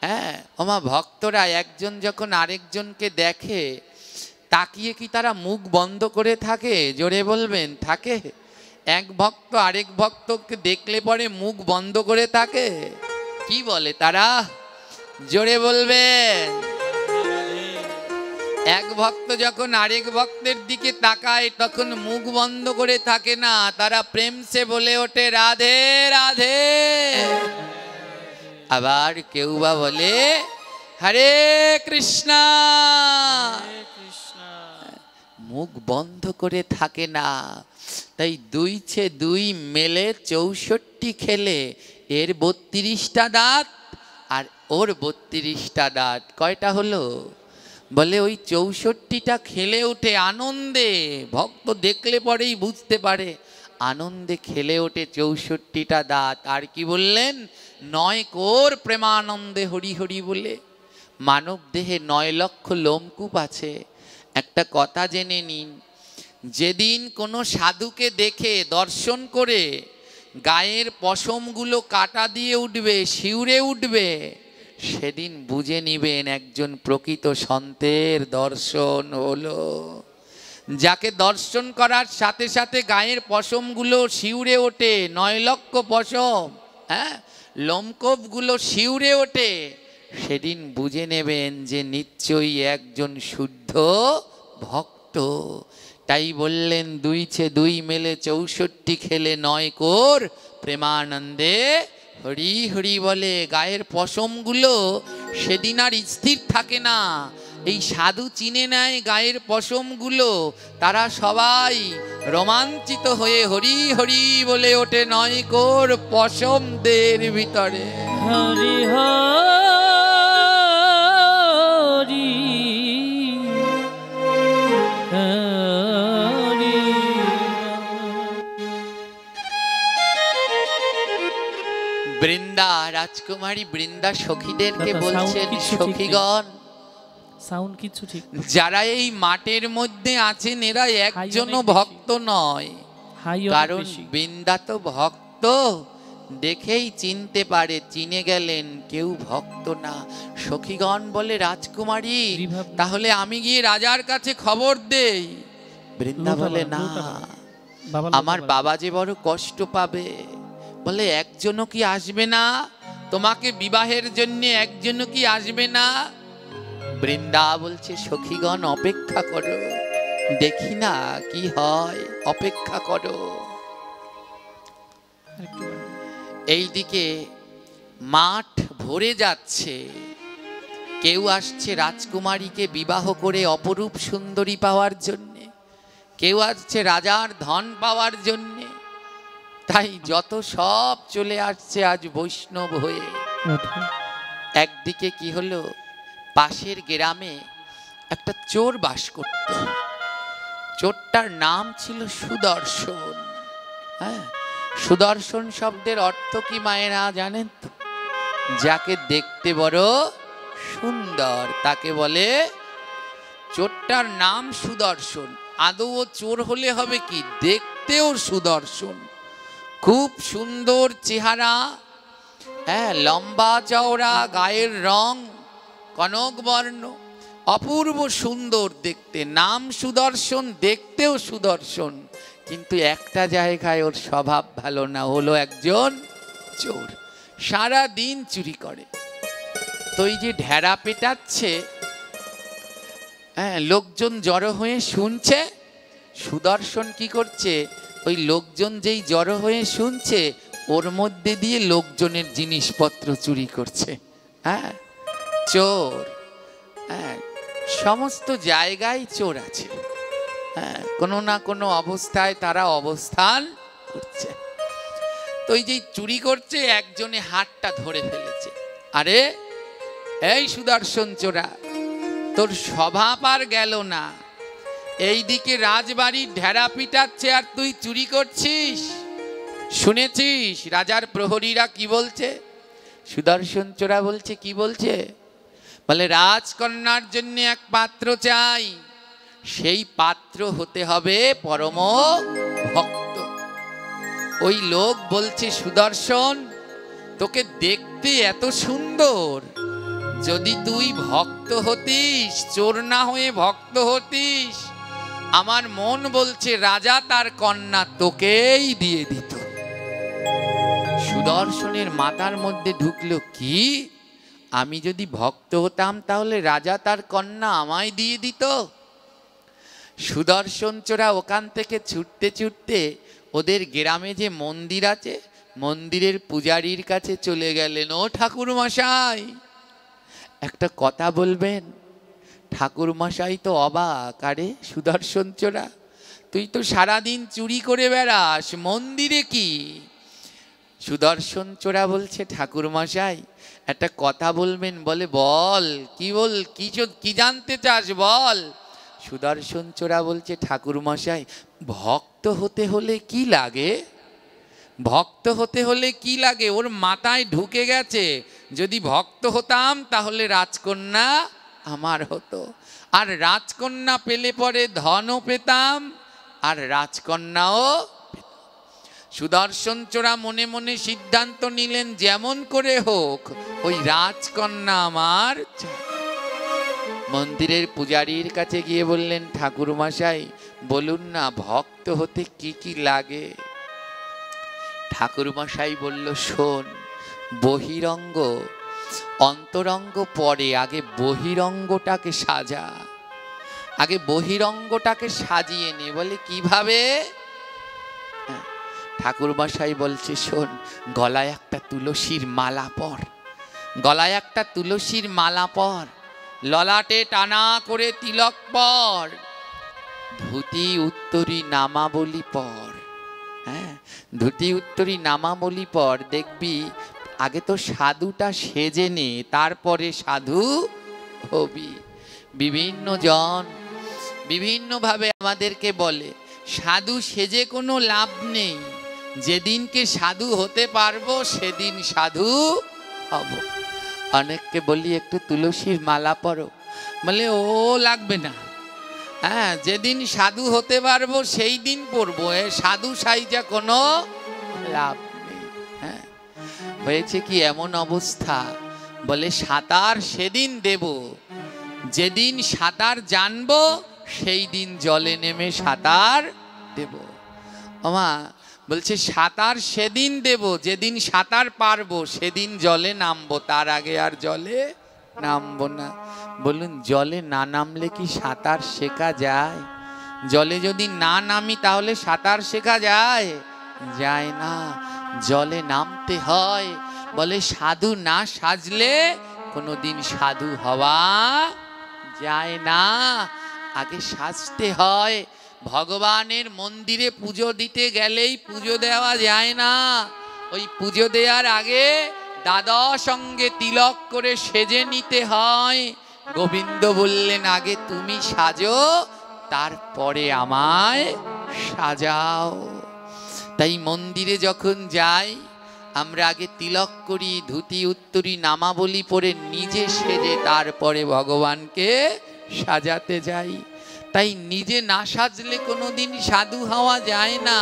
হ্যাঁ ওমা, ভক্তরা একজন যখন আরেকজনকে দেখে, তাকিয়ে কি তারা মুখ বন্ধ করে থাকে? জোরে বলবেন, থাকে? এক ভক্ত আরেক ভক্তকে দেখলে পরে মুখ বন্ধ করে থাকে? কি বলে তারা? জোরে বলবেন। এক ভক্ত যখন আরেক ভক্তের দিকে তাকায় তখন মুখ বন্ধ করে থাকে না, তারা প্রেম সে বলে ওঠে রাধে রাধে। আবার কেউ বা বলে হরে কৃষ্ণা, মুখ বন্ধ করে থাকে না। তাই 2 মেলে 64 খেলে এর 32টা দাঁত আর ওর 32টা দাঁত। কয়টা হলো? বলে ওই 64টা খেলে ওঠে আনন্দে। ভক্ত দেখলে পরেই বুঝতে পারে, আনন্দে খেলে ওঠে 64টা দাঁত। আর কি বললেন? 9 কোর প্রেমানন্দে হরি হরি বলে। মানব দেহে 9 লক্ষ লোমকূপ আছে। একটা কথা জেনে নিন, যেদিন কোনো সাধুকে দেখে দর্শন করে গায়ের পশমগুলো কাটা দিয়ে উঠবে, শিউরে উঠবে, সেদিন বুঝে নিবেন একজন প্রকৃত সন্তের দর্শন হলো। যাকে দর্শন করার সাথে সাথে গায়ের পশমগুলো শিউরে ওঠে, 9 লক্ষ পশম, হ্যাঁ, লোমকূপগুলো শিউরে ওঠে, সেদিন বুঝে নেবেন যে নিশ্চয়ই একজন শুদ্ধ ভক্ত। তাই বললেন 2 মেলে 64 খেলে 9 কোর প্রেমানন্দে হরি হরি বলে। গায়ের পশমগুলো সেদিন আর স্থির থাকে না। এই সাধু চিনে নেয় গায়ের পশমগুলো, তারা সবাই রোমাঞ্চিত হয়ে হরি হরি বলে ওঠে 9 কোর পশমদের ভিতরে। হরি হরি হরি। বৃন্দা রাজকুমারী বৃন্দা সখীদেরকে দাদা, বলছেন, sound কিছু ঠিক নেই। সখীগণ, সাউন্ড কিছু ঠিক। যারা এই মাঠের মধ্যে আছেন এরা একজনও অনেক বেশি। ভক্ত নয়। হাই কারণ বৃন্দা তো ভক্ত, দেখেই চিনতে পারে, চিনে গেলেন কেউ ভক্ত না। সখীগণ বলে রাজকুমারী, বিভাব- তাহলে আমি গিয়ে রাজার কাছে খবর দেই। বৃন্দা বলে না, আমার বাবা যে বড় কষ্ট পাবে। বলে একজনও কি আসবে না? তোমাকে বিবাহের জন্য একজনও কি আসবে না? বৃন্দা বলছে সখীগণ অপেক্ষা করো, দেখি না কি হয়, অপেক্ষা করো। এইদিকে মাঠ ভরে যাচ্ছে, কেউ আসছে রাজকুমারীকে বিবাহ করে অপরূপ সুন্দরী পাওয়ার জন্যে, কেউ আসছে রাজার ধন পাওয়ার জন্যে। তাই যত সব চলে আসছে আজ বৈষ্ণব হয়ে। একদিকে কি হলো, পাশের গ্রামে একটা চোর বাস করত। চোরটার নাম ছিল সুদর্শন। হ্যাঁ, সুদর্শন শব্দের অর্থ কি মায়েরা জানেন তো? যাকে দেখতে বড় সুন্দর তাকে বলে। চোরটার নাম সুদর্শন। আদৌ চোর হলে হবে কি, দেখতেও সুদর্শন, খুব সুন্দর চেহারা, হ্যাঁ, লম্বা চওড়া, গায়ের রং কনক বর্ণ, অপূর্ব সুন্দর দেখতে। নাম সুদর্শন, দেখতেও সুদর্শন, কিন্তু একটা জায়গায় ওর স্বভাব ভালো না, হলো একজন চোর। সারা দিন চুরি করে। তো এই যে ঢেরা পেটাচ্ছে, হ্যাঁ, লোকজন জড়ো হয়ে শুনছে। সুদর্শন কি করছে, ওই লোকজন যেই জড়ো হয়ে শুনছে ওর মধ্যে দিয়ে লোকজনের জিনিসপত্র চুরি করছে। হ্যাঁ, চোর, হ্যাঁ, সমস্ত জায়গায় চোর আছে। হ্যাঁ, কোনো না কোনো অবস্থায় তারা অবস্থান করছে। তো এই যে চুরি করছে, একজনে হাতটা ধরে ফেলেছে। আরে এই সুদর্শন চোরা, তোর স্বভাব আর গেল না। এইদিকে রাজবাড়ির ঢেরা পিটাচ্ছে আর তুই চুরি করছিস। শুনেছিস রাজার প্রহরীরা কি বলছে? সুদর্শন চোরা বলছে, কি বলছে? বলে রাজকন্যার জন্য এক পাত্র চাই, সেই পাত্র হতে হবে পরম ভক্ত। ওই লোক বলছে সুদর্শন, তোকে দেখতে এত সুন্দর, যদি তুই ভক্ত হতিস, চোর না হয়ে ভক্ত হতিস, আমার মন বলছে রাজা তার কন্যা তোকেই দিয়ে দিত। সুদর্শনের মাথার মধ্যে ঢুকলো, কি আমি যদি ভক্ত হতাম তাহলে রাজা তার কন্যা আমায় দিয়ে দিত? সুদর্শন চোরা ওখান থেকে ছুটতে ছুটতে ওদের গ্রামে যে মন্দির আছে, মন্দিরের পূজারীর কাছে চলে গেলেন। ও ঠাকুর মশাই, একটা কথা বলবেন? ঠাকুর মশাই তো অবাক, আরে সুদর্শন চোরা, তুই তো সারাদিন চুরি করে বেড়াস, মন্দিরে কি? সুদর্শন চোরা বলছে, ঠাকুর মশাই একটা কথা বলবেন। বলে, বল, কি জানতে চাস বল। সুদর্শন চোরা বলছে, ঠাকুর মশাই ভক্ত হতে হলে কি লাগে? ভক্ত হতে হলে কি লাগে? ওর মাথায় ঢুকে গেছে, যদি ভক্ত হতাম তাহলে রাজকন্যা আমার হতো, আর রাজকন্যা পেলে পরে ধনও পেতাম, আর রাজকন্যাও। সুদর্শন চোরা মনে মনে সিদ্ধান্ত নিলেন, যেমন করে হোক ওই রাজকন্যা আমার। মন্দিরের পূজারীর কাছে গিয়ে বললেন, ঠাকুর মশাই বলুন না ভক্ত হতে কি কি লাগে? ঠাকুর মশাই বলল, শোন, বহিরঙ্গ অন্তরঙ্গ পরে, আগে বহিরঙ্গটাকে সাজা, আগে বহিরঙ্গটাকে সাজিয়ে নে। বলে, কিভাবে? ঠাকুর মশাই বলছে, শোন, গলায় একটা তুলসীর মালা পর, গলায় একটা তুলসীর মালা পর, ললাটে টানা করে তিলক পর, ধুতি উত্তরী নামাবলী পর। হ্যাঁ, ধুতি উত্তরী নামাবলী পর, দেখবি আগে তো সাধুটা সেজে নে, তারপরে সাধু হবি। বিভিন্ন জন বিভিন্নভাবে আমাদেরকে বলে সাধু সেজে কোনো লাভ নেই, যেদিনকে সাধু হতে পারবো সেদিন সাধু হব। অনেককে বলি একটু তুলসীর মালা পরো, বলে ও লাগবে না, হ্যাঁ যেদিন সাধু হতে পারবো সেই দিন পরবো, সাধু সাইজা কোনো লাভ নেই। হ্যাঁ, হয়েছে কি এমন অবস্থা, বলে সাঁতার সেদিন দেব যেদিন সাঁতার জানবো, সেই দিন জলে নেমে সাঁতার দেব। ওমা বলছে সাঁতার সেদিন দেব যেদিন সাঁতার পারবো, সেদিন জলে নামবো, তার আগে আর জলে নামবো না। বলুন, জলে না নামলে কি সাঁতার শেখা যায়? জলে যদি না নামি তাহলে সাঁতার শেখা যায়? যায় না, জলে নামতে হয়। বলে সাধু না সাজলে কোনোদিন সাধু হওয়া যায় না, আগে সাজতে হয়। ভগবানের মন্দিরে পুজো দিতে গেলেই পুজো দেওয়া যায় না, ওই পুজো দেওয়ার আগে দাদা সঙ্গে তিলক করে সেজে নিতে হয়। গোবিন্দ বললেন, আগে তুমি সাজো, তারপরে আমায় সাজাও। তাই মন্দিরে যখন যাই আমরা আগে তিলক করি, ধুতি উত্তরী নামাবলী পরে নিজে সেজে তারপরে ভগবানকে সাজাতে যাই। তাই নিজে না সাজলে কোনোদিন সাধু হওয়া যায় না।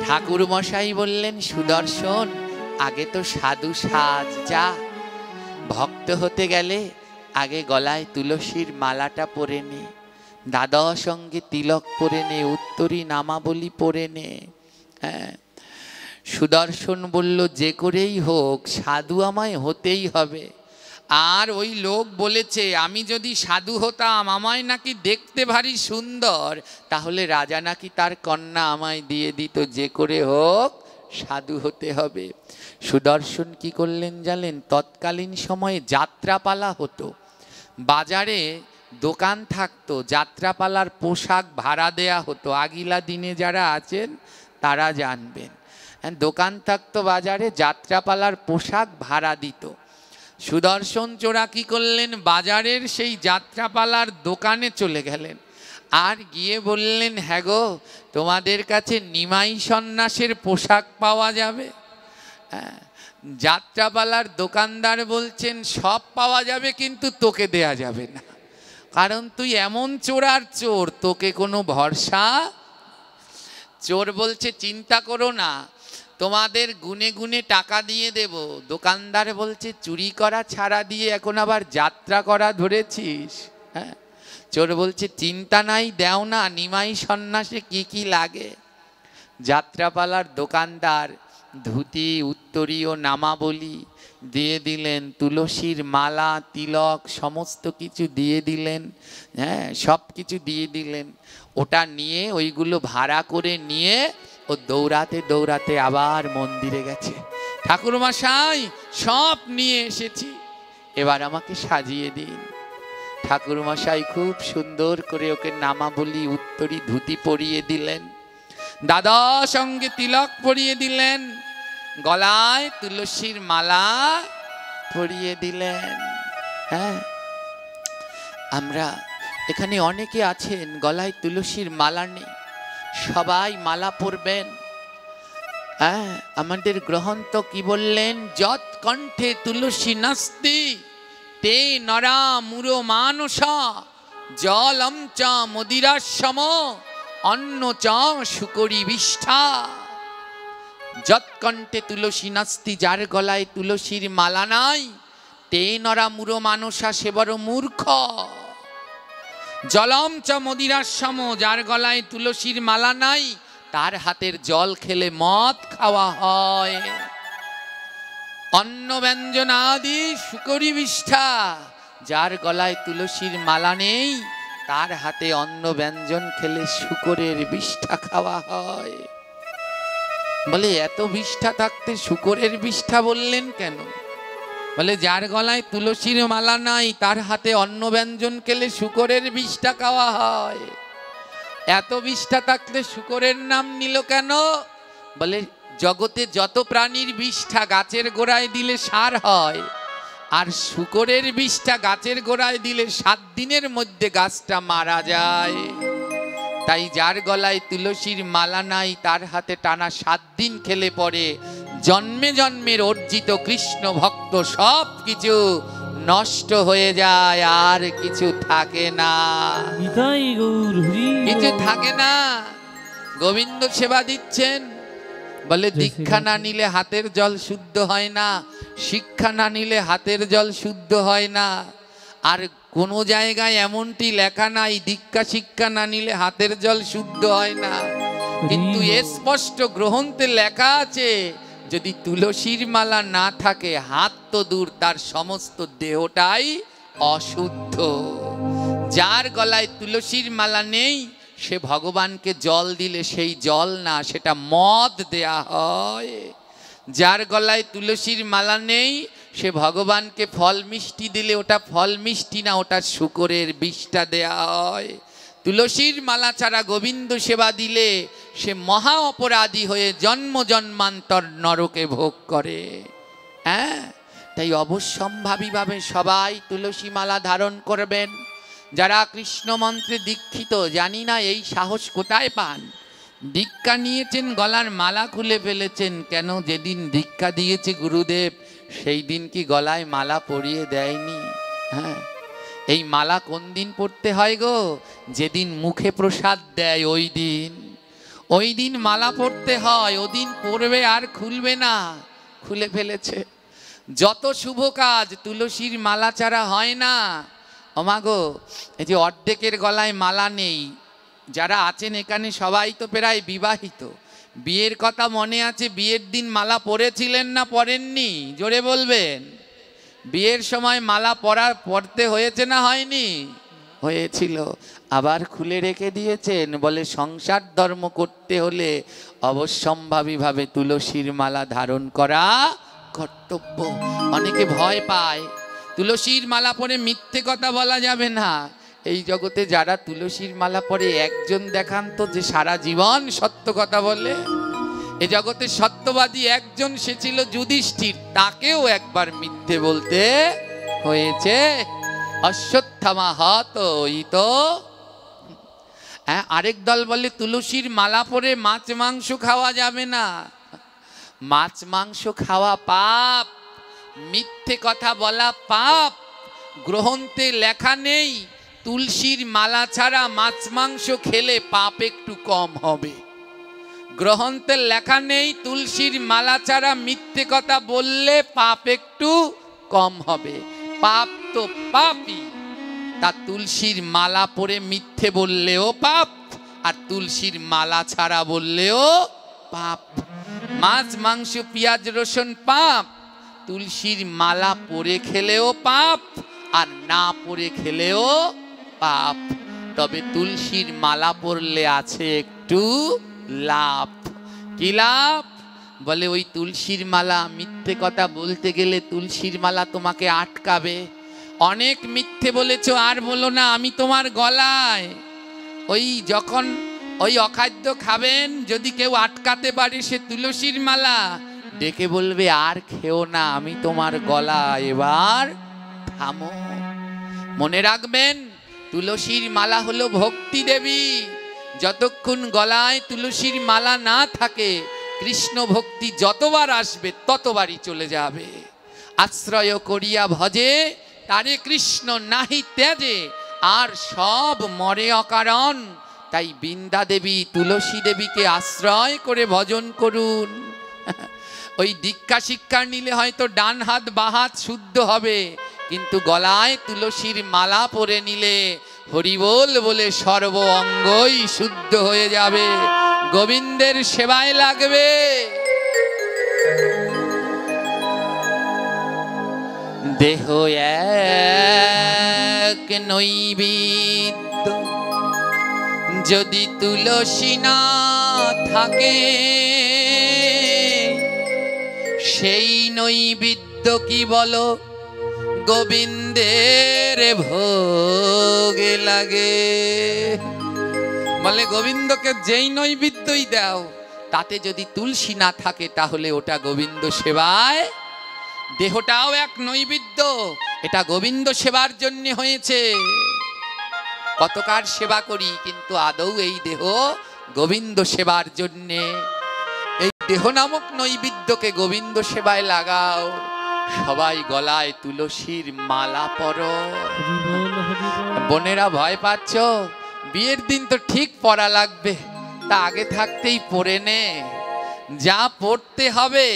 ঠাকুর মশাই বললেন, সুদর্শন আগে তো সাধু সাজ, যা ভক্ত হতে গেলে আগে গলায় তুলসীর মালাটা পরে নে, দাদা সঙ্গে তিলক পরে নে, উত্তরী নামাবলী পরে নে। হ্যাঁ, সুদর্শন বলল, যে করেই হোক সাধু আমায় হতেই হবে। আর ওই লোক বলেছে আমি যদি সাধু হতাম, আমায় নাকি দেখতে ভারী সুন্দর, তাহলে রাজা নাকি তার কন্যা আমায় দিয়ে দিত, যে করে হোক সাধু হতে হবে। সুদর্শন কি করলেন জানেন? তৎকালীন সময়ে যাত্রাপালা হতো, বাজারে দোকান থাকতো, যাত্রাপালার পোশাক ভাড়া দেয়া হতো। আগিলা দিনে যারা আছেন তারা জানবেন, দোকান থাকতো বাজারে, যাত্রাপালার পোশাক ভাড়া দিত। সুদর্শন চোরা কি করলেন? বাজারের সেই যাত্রাপালার দোকানে চলে গেলেন, আর গিয়ে বললেন, হ্যাঁ গো, তোমাদের কাছে নিমাই সন্ন্যাসের পোশাক পাওয়া যাবে? যাত্রাপালার দোকানদার বলছেন, সব পাওয়া যাবে কিন্তু তোকে দেয়া যাবে না, কারণ তুই এমন চোরার চোর, তোকে কোনো ভরসা। চোর বলছে, চিন্তা করো না, তোমাদের গুনে গুনে টাকা দিয়ে দেব। দোকানদার বলছে চুরি করা ছাড়া দিয়ে এখন আবার যাত্রা করা ধরেছিস? হ্যাঁ। চোর বলছে চিন্তা নাই, দেও না, নিমাই সন্ন্যাসে কি কি লাগে। যাত্রাপালার দোকানদার ধুতি উত্তরীয় নামাবলী দিয়ে দিলেন, তুলসীর মালা তিলক সমস্ত কিছু দিয়ে দিলেন। হ্যাঁ, সব কিছু দিয়ে দিলেন। ওটা নিয়ে ওইগুলো ভাড়া করে নিয়ে ও দৌড়াতে দৌড়াতে আবার মন্দিরে গেছে। ঠাকুরমশাই সব নিয়ে এসেছি, এবার আমাকে সাজিয়ে দিন। ঠাকুরমশাই খুব সুন্দর করে ওকে নামাবলী উত্তরী ধুতি পরিয়ে দিলেন, দাদা সঙ্গে তিলক পরিয়ে দিলেন, গলায় তুলসীর মালা পরিয়ে দিলেন। হ্যাঁ, আমরা এখানে অনেকে আছেন গলায় তুলসীর মালা নেই, সবাই মালা পরবেন। হ্যাঁ, আমাদের গ্রন্থ কি বললেন? যৎ কণ্ঠে তুলসী নাস্তি তে নরা মুরো মানস জলম চ মদিরাসম অন্ন চ শুকরি বিষ্ঠা। যৎ কণ্ঠে তুলসী নাস্তি, যার গলায় তুলসীর মালা নাই, তে নরা মুরো মানসা, সে বড় মূর্খ। জলম চ মদিরাসম, যার গলায় তুলসীর মালা নাই, তার হাতের জল খেলে মদ খাওয়া হয়। অন্ন ব্যঞ্জন আদি শুকরি বিষ্ঠা, যার গলায় তুলসীর মালা নেই, তার হাতে অন্ন ব্যঞ্জন খেলে শুকরের বিষ্ঠা খাওয়া হয়। বলে এত বিষ্ঠা থাকতে শুকরের বিষ্ঠা বললেন কেন? বলে যার গলায় তুলসীর মালা নাই, তার হাতে অন্ন ব্যঞ্জন খেলে শুকরের বিষ্ঠা খাওয়া হয়। এত বিষ্ঠা থাকলে শুকরের নাম নিল কেন? বলে জগতে যত প্রাণীর বিষ্ঠা গাছের গোড়ায় দিলে সার হয়, আর শুকরের বিষ্ঠা গাছের গোড়ায় দিলে 7 দিনের মধ্যে গাছটা মারা যায়। তাই যার গলায় তুলসীর মালা নাই, তার হাতে টানা 7 দিন খেলে পরে জন্মে জন্মের অর্জিত কৃষ্ণ ভক্ত সব কিছু নষ্ট হয়ে যায়, আর কিছু থাকে না, কিছু থাকে না। গোবিন্দ সেবা দিচ্ছেন, বলে দীক্ষা না নিলে হাতের জল শুদ্ধ হয় না, শিক্ষা না নিলে হাতের জল শুদ্ধ হয় না। আর কোনো জায়গায় এমনটি লেখা নাই দীক্ষা শিক্ষা না নিলে হাতের জল শুদ্ধ হয় না, কিন্তু স্পষ্ট গ্রন্থে লেখা আছে যদি তুলসীর মালা না থাকে, হাত তো দূর, তার সমস্ত দেহটাই অশুদ্ধ। যার গলায় তুলসীর মালা নেই, সে ভগবানকে জল দিলে সেই জল না, সেটা মদ দেয়া হয়। যার গলায় তুলসীর মালা নেই, সে ভগবানকে ফল মিষ্টি দিলে ওটা ফল মিষ্টি না, ওটা শুকরের বিষটা দেয়া হয়। তুলসীর মালা ছাড়া গোবিন্দ সেবা দিলে সে মহা অপরাধী হয়ে জন্ম জন্মান্তর নরকে ভোগ করে। হ্যাঁ, তাই অবশ্যম্ভাবীভাবে সবাই তুলসী মালা ধারণ করবেন। যারা কৃষ্ণ মন্ত্রে দীক্ষিত, জানি না এই সাহস কোথায় পান, দীক্ষা নিয়েছেন গলার মালা খুলে ফেলেছেন কেন? যেদিন দীক্ষা দিয়েছে গুরুদেব, সেই দিন কি গলায় মালা পরিয়ে দেয়নি? হ্যাঁ, এই মালা কোন দিন পড়তে হয় গো? যেদিন মুখে প্রসাদ দেয় ওই দিন মালা পড়তে হয়। ওদিন পড়বে আর খুলবে না, খুলে ফেলেছে। যত শুভ কাজ তুলসীর মালা ছাড়া হয় না। ওমাগো, এই যে অর্ধেকের গলায় মালা নেই, যারা আছেন এখানে সবাই তো প্রায় বিবাহিত, বিয়ের কথা মনে আছে? বিয়ের দিন মালা পরেছিলেন না পরেননি? জোরে বলবেন। বিয়ের সময় মালা পরতে হয়েছে না হয়নি? হয়েছিল, আবার খুলে রেখে দিয়েছেন। বলে সংসার ধর্ম করতে হলে অবশ্যম্ভাবীভাবে তুলসীর মালা ধারণ করা কর্তব্য। অনেকে ভয় পায়, তুলসীর মালা পরে মিথ্যে কথা বলা যাবে না। এই জগতে যারা তুলসীর মালা পরে একজন দেখান তো যে সারা জীবন সত্য কথা বলে। এ জগতে সত্যবাদী একজন, সে ছিল যুধিষ্ঠির, তাকেও একবার মিথ্যে বলতে হয়েছে। অশ্বত্থামা হত ইত। আরেক দল বলে তুলসীর মালা পরে মাছ মাংস খাওয়া যাবে না। মাছ মাংস খাওয়া পাপ, মিথ্যে কথা বলা পাপ। গ্রন্থে লেখা নেই তুলসীর মালা ছাড়া মাছ মাংস খেলে পাপ একটু কম হবে। গ্রন্থে লেখা নেই তুলসীর মালা ছাড়া মিথ্যে কথা বললে পাপ একটু কম হবে। পাপ তো পাপই, তা তুলসীর মালা পরে মিথ্যে বললেও পাপ, আর তুলসীর মালা ছাড়া বললেও পাপ। মাছ মাংস পেঁয়াজ রসুন পাপ, তুলসীর মালা পরে খেলেও পাপ, আর না পরে খেলেও পাপ। তবে তুলসীর মালা পরলে আছে একটু লাভ। কি লাভ? বলে ওই তুলসীর মালা, মিথ্যে কথা বলতে গেলে তুলসীর মালা তোমাকে আটকাবে। অনেক মিথ্যে বলেছো, আর বলো না, আমি তোমার গলায় ওই যখন ওই অখাদ্য খাবেন, যদি কেউ আটকাতে পারে সে তুলসীর মালা, ডেকে বলবে আর খেও না, আমি তোমার গলা এবার থামো। মনে রাখবেন, তুলসীর মালা হলো ভক্তি দেবী। যতক্ষণ গলায় তুলসীর মালা না থাকে, কৃষ্ণ ভক্তি যতবার আসবে ততবারই চলে যাবে। আশ্রয় করিয়া ভজে তারে কৃষ্ণ নাহি ত্যাজে, আর সব মরে অকারণ। তাই বৃন্দা দেবী তুলসী দেবীকে আশ্রয় করে ভজন করুন। ওই দীক্ষা শিক্ষা নিলে হয়তো ডান হাত বাঁ হাত শুদ্ধ হবে, কিন্তু গলায় তুলসীর মালা পরে নিলে হরিবোল বলে সর্ব অঙ্গই শুদ্ধ হয়ে যাবে, গোবিন্দের সেবায় লাগবে। দেহ এক নৈবেদ্য, যদি তুলসী না থাকে, সেই নৈবেদ্য কি বলো গোবিন্দের ভোগে লাগে। বলে গোবিন্দকে যেই নৈবেদ্যই দাও, তাতে যদি তুলসী না থাকে তাহলে ওটা গোবিন্দ সেবায়। দেহটাও এক নৈবেদ্য, এটা গোবিন্দ সেবার জন্য হয়েছে। কতকার সেবা করি, কিন্তু আদৌ এই দেহ গোবিন্দ সেবার জন্যে। এই দেহ নামক নৈবেদ্যকে গোবিন্দ সেবায় লাগাও। সবাই গলায় তুলসীর মালা পরো। বোনেরা ভয় পাচ্ছ? বিয়ের দিন তো ঠিক পরা লাগবে, তা আগে থাকতেই পরে নে। যা পড়তে হবে,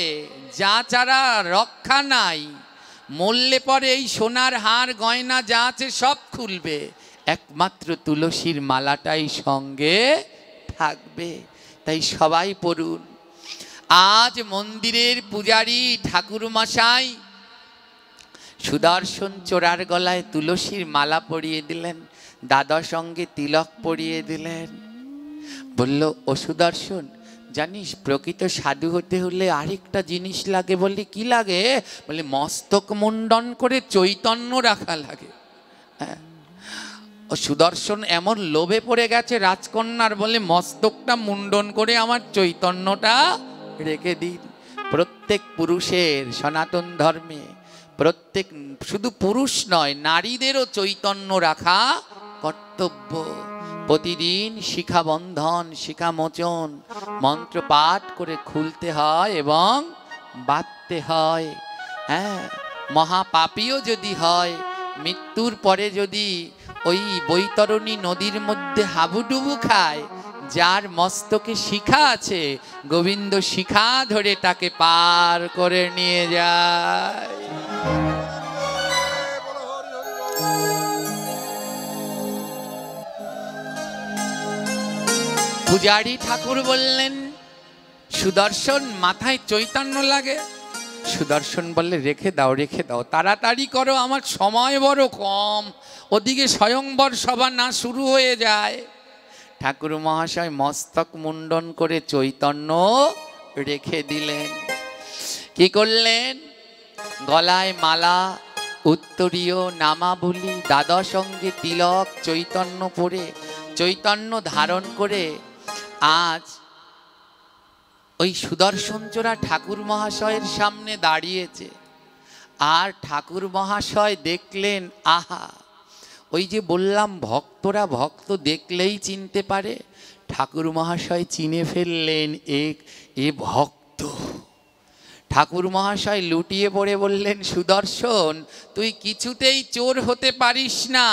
যা ছাড়া রক্ষা নাই। মরলে পরে এই সোনার হার গয়না যা আছে সব খুলবে, একমাত্র তুলসীর মালাটাই সঙ্গে থাকবে। তাই সবাই পড়ুন। আজ মন্দিরের পূজারী ঠাকুর মশাই সুদর্শন চোরার গলায় তুলসীর মালা পরিয়ে দিলেন, দাদার সঙ্গে তিলক পরিয়ে দিলেন। বলল, ও সুদর্শন, জানিস প্রকৃত সাধু হতে হলে আরেকটা জিনিস লাগে। বললে কি লাগে? বলে মস্তক মুন্ডন করে চৈতন্য রাখা লাগে। হ্যাঁ, ও সুদর্শন এমন লোভে পড়ে গেছে রাজকন্যার, বলে মস্তকটা মুন্ডন করে আমার চৈতন্যটা রেখে দিন। প্রত্যেক পুরুষের সনাতন ধর্মে, প্রত্যেক শুধু পুরুষ নয়, নারীদেরও চৈতন্য রাখা কর্তব্য। প্রতিদিন শিখাবন্ধন, শিখামোচন মন্ত্র পাঠ করে খুলতে হয় এবং বাঁধতে হয়। হ্যাঁ, মহাপাপীও যদি হয়, মৃত্যুর পরে যদি ওই বৈতরণী নদীর মধ্যে হাবুডুবু খায়, যার মস্তকে শিখা আছে, গোবিন্দ শিখা ধরে তাকে পার করে নিয়ে যায়। পূজারী ঠাকুর বললেন, সুদর্শন মাথায় চৈতন্য লাগে। সুদর্শন বললে, রেখে দাও, রেখে দাও, তাড়াতাড়ি করো, আমার সময় বড় কম, ওদিকে স্বয়ংবর সভা না শুরু হয়ে যায়। ঠাকুর মহাশয় মস্তক মুন্ডন করে চৈতন্য রেখে দিলেন। কি করলেন? গলায় মালা, উত্তরীয়, নামাবলী, দাদা সঙ্গে তিলক, চৈতন্য পরে, চৈতন্য ধারণ করে আজ ওই সুদর্শন চোরা ঠাকুর মহাশয়ের সামনে দাঁড়িয়েছে। আর ঠাকুর মহাশয় দেখলেন, আহা, ওই যে বললাম ভক্তরা ভক্ত দেখলেই চিনতে পারে, ঠাকুর মহাশয় চিনে ফেললেন এ ভক্ত। ঠাকুর মহাশয় লুটিয়ে পড়ে বললেন, সুদর্শন, তুই কিছুতেই চোর হতে পারিস না।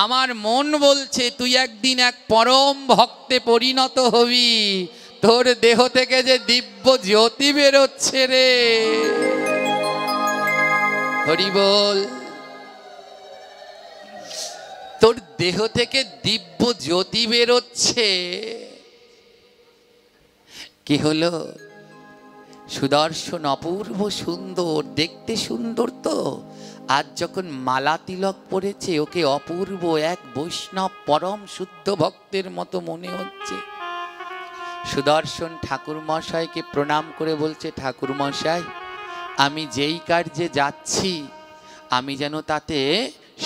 আমার মন বলছে তুই একদিন এক পরম ভক্তে পরিণত হবি। তোর দেহ থেকে যে দিব্য জ্যোতি বেরোচ্ছে রে। হরি বল। তোর দেহ থেকে দিব্য জ্যোতি বেরোচ্ছে। কি হলো? সুদর্শন অপূর্ব সুন্দর, দেখতে সুন্দর তো। আজ যখন মালা তিলক পড়েছে, ওকে অপূর্ব এক বৈষ্ণব পরম শুদ্ধ ভক্তের মতো মনে হচ্ছে। সুদর্শন ঠাকুর মশাইকে প্রণাম করে বলছে, ঠাকুর মশাই, আমি যেই কার্যে যাচ্ছি আমি যেন তাতে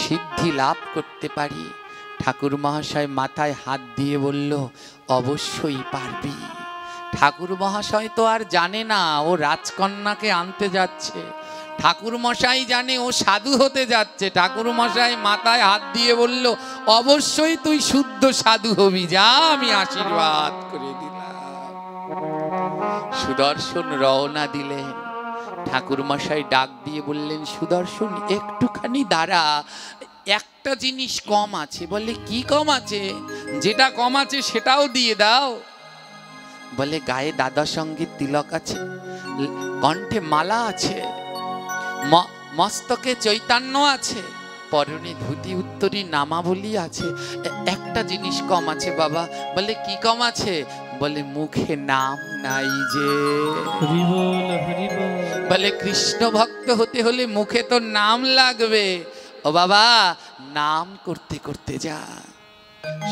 সিদ্ধি লাভ করতে পারি। ঠাকুর মহাশয় মাথায় হাত দিয়ে বলল, অবশ্যই পারবি। ঠাকুর মহাশয় তো আর জানে না ও রাজকন্যাকে আনতে যাচ্ছে। ঠাকুর মশাই জানে ও সাধু হতে যাচ্ছে। ঠাকুর মশাই মাথায় হাত দিয়ে বলল, অবশ্যই তুই শুদ্ধ সাধু হবি, যা, আমি আশীর্বাদ করে দিলাম। সুদর্শন রওনা দিলেন। ঠাকুর মশাই ডাক দিয়ে বললেন, সুদর্শন একটুখানি দাঁড়া, একটা জিনিস কম আছে। বলে, কি কম আছে? যেটা কম আছে সেটাও দিয়ে দাও। বলে, গায়ে দাদা সঙ্গীত তিলক আছে, কণ্ঠে মালা আছে, মস্তকে চৈতন্য আছে, পরনে ধুতি উত্তরী নামাবলী আছে, একটা জিনিস কম আছে বাবা। বলে, কি কম আছে? বলে, মুখে নাম নাই যে। বলে, কৃষ্ণ ভক্ত হতে হলে মুখে তো নাম লাগবে। ও বাবা, নাম করতে করতে যা।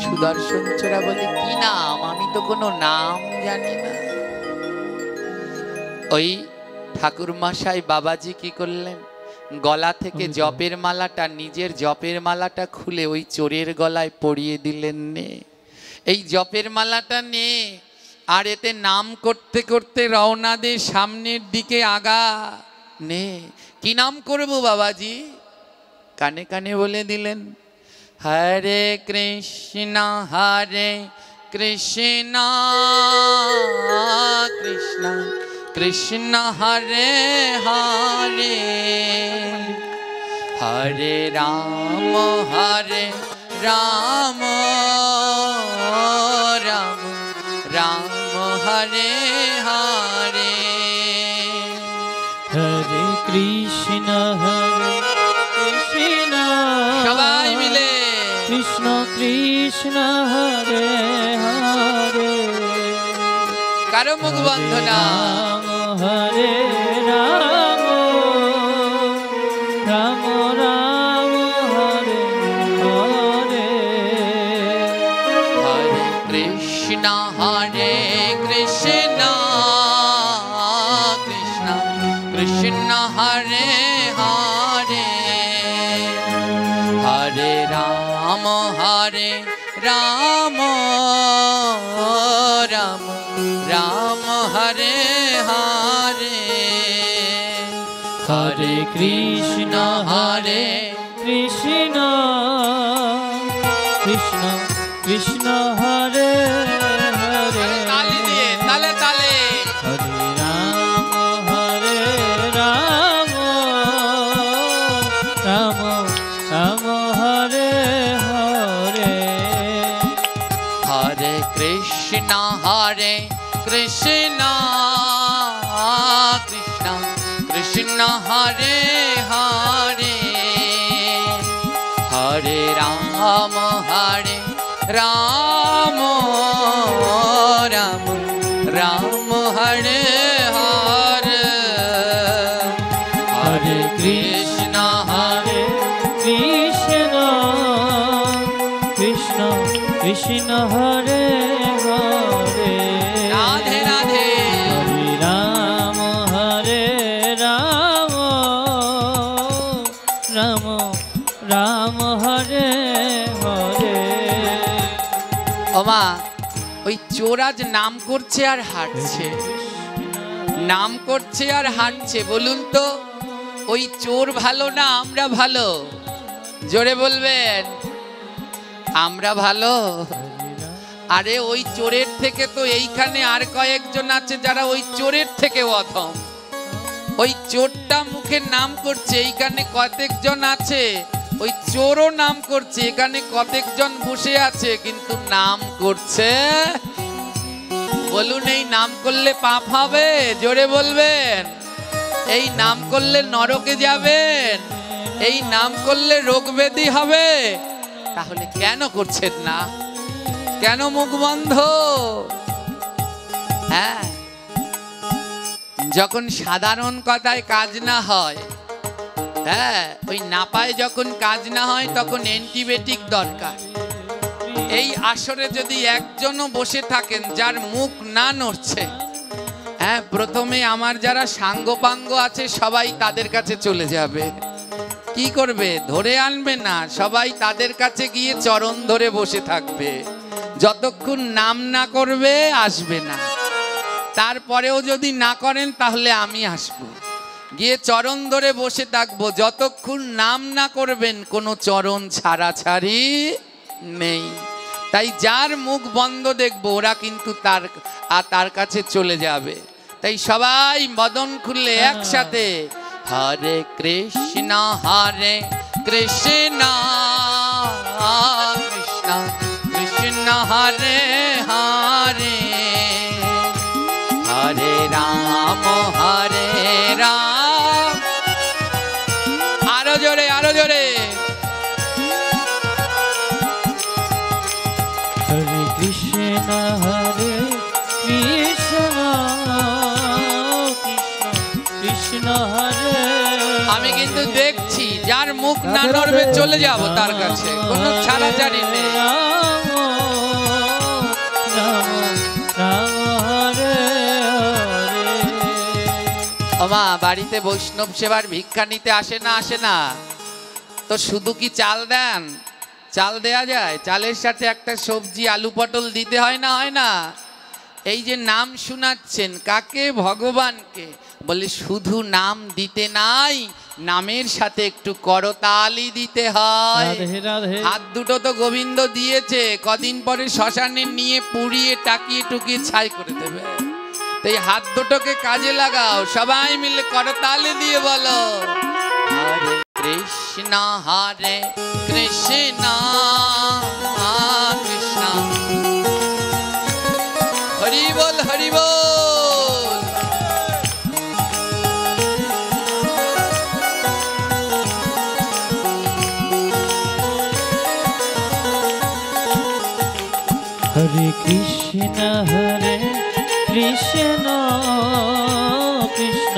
সুদর্শন ছোড়া বলে, কি নাম? আমি তো কোনো নাম জানি না। ওই ঠাকুর মশাই বাবাজি কি করলেন, গলা থেকে জপের মালাটা, নিজের জপের মালাটা খুলে ওই চোরের গলায় পরিয়ে দিলেন। নে এই জপের মালাটা নে, আর এতে নাম করতে করতে রওনা দে সামনের দিকে আগা। নে, কি নাম করবো বাবাজি? কানে কানে বলে দিলেন, হরে কৃষ্ণ কৃষ্ণ কৃষ্ণ কৃষ্ণ হরে হরে, হরে রাম রাম রাম রাম হরে হরে, হরে কৃষ্ণ কৃষ্ণ, সবাই মিলে কৃষ্ণ কৃষ্ণ হরে হরে, কারো মুখ বন্ধ না। হরে রাম রাম রাম হরে হরে, হরে কৃষ্ণ কৃষ্ণ কৃষ্ণ কৃষ্ণ হরে হরে, হরে রাম রাম রাম রাম হরে হরে, হরে কৃষ্ণ কৃষ্ণ কৃষ্ণ কৃষ্ণ হরে হরে, তালি দিয়ে, তালে তালে, হরে রাম রাম রাম হরে হরে, হরে কৃষ্ণ কৃষ্ণ কৃষ্ণ কৃষ্ণ হরে হরে, হরে রাম রাম রাম রাম হরে হরে, হরে কৃষ্ণ কৃষ্ণ কৃষ্ণ কৃষ্ণ হরে হরে, রাধে রাধে, হরে রাম রাম রাম হরে হরে। ওমা, ওই চোর আজ নাম করছে আর হাঁটছে, নাম করছে আর হাঁটছে। বলুন তো, ওই চোর ভালো না আমরা ভালো? জোরে বলবেন, আমরা ভালো? আরে ওই চোরের থেকে তো এইখানে আর কয়েকজন আছে যারা ওই চোরের থেকে অধম। ওই চোরটা মুখে নাম করছে, এইখানে কতজন আছে, ওই চোরও নাম করছে, এখানে কতজন বসে আছে কিন্তু নাম করছে বলুন এই নাম করলে পাপ হবে? জোরে বলবেন। এই নাম করলে নরকে যাবেন? এই নাম করলে রোগ ব্যাধি হবে? তাহলে কেন করছেন না? কেন মুখ বন্ধ? হ্যাঁ, যখন সাধারণ কথায় কাজ না হয়, হ্যাঁ, ওই নাপায় যখন কাজ না হয় তখন অ্যান্টিবায়োটিক দরকার। এই আসরে যদি একজনও বসে থাকেন যার মুখ না নড়ছে, হ্যাঁ, প্রথমে আমার যারা সাঙ্গপাঙ্গ আছে সবাই তাদের কাছে চলে যাবে। কি করবে? ধরে আনবে না, সবাই তাদের কাছে গিয়ে চরণ ধরে বসে থাকবে। যতক্ষণ নাম না করবে আসবে না। তারপরেও যদি না করেন তাহলে আমি আসবো, গিয়ে চরণ ধরে বসে থাকবো। যতক্ষণ নাম না করবেন কোনো চরণ ছাড়াছাড়ি নেই। তাই যার মুখ বন্ধ দেখবো ওরা কিন্তু তার কাছে চলে যাবে। তাই সবাই বদন খুললে একসাথে হরে কৃষ্ণ কৃষ্ণ কৃষ্ণ কৃষ্ণ হরে হরে হরে রাম আরো জোরে, আরো জোরে। হরে কৃষ্ণ কৃষ্ণ কৃষ্ণ হরে। আমি কিন্তু দেখছি যার মুখ না নড়বে চলে যাব তার কাছে, কোনো ছাড়াছাড়ি নেই। মা বাড়িতে বৈষ্ণব সেবার ভিক্ষা নিতে আসে না? আসে না তো শুধু কি চাল দেন? চাল দেয়া যায়? চালের সাথে একটা সবজি আলু পটল দিতে হয় না? হয় না? এই যে নাম শোনাচ্ছেন কাকে? ভগবানকে। বলে শুধু নাম দিতে নাই, নামের সাথে একটু করতালি দিতে হয়। হাত দুটো তো গোবিন্দ দিয়েছে, কদিন পরে শ্মশানে নিয়ে পুড়িয়ে টাকিয়ে টুকিয়ে ছাই করে দেবে। তাই হাত দুটোকে কাজে লাগাও, সবাই মিলে করতালি দিয়ে বলো হরে কৃষ্ণ কৃষ্ণ হরি বল হরি বল। হরে কৃষ্ণ কৃষ্ণ কৃষ্ণ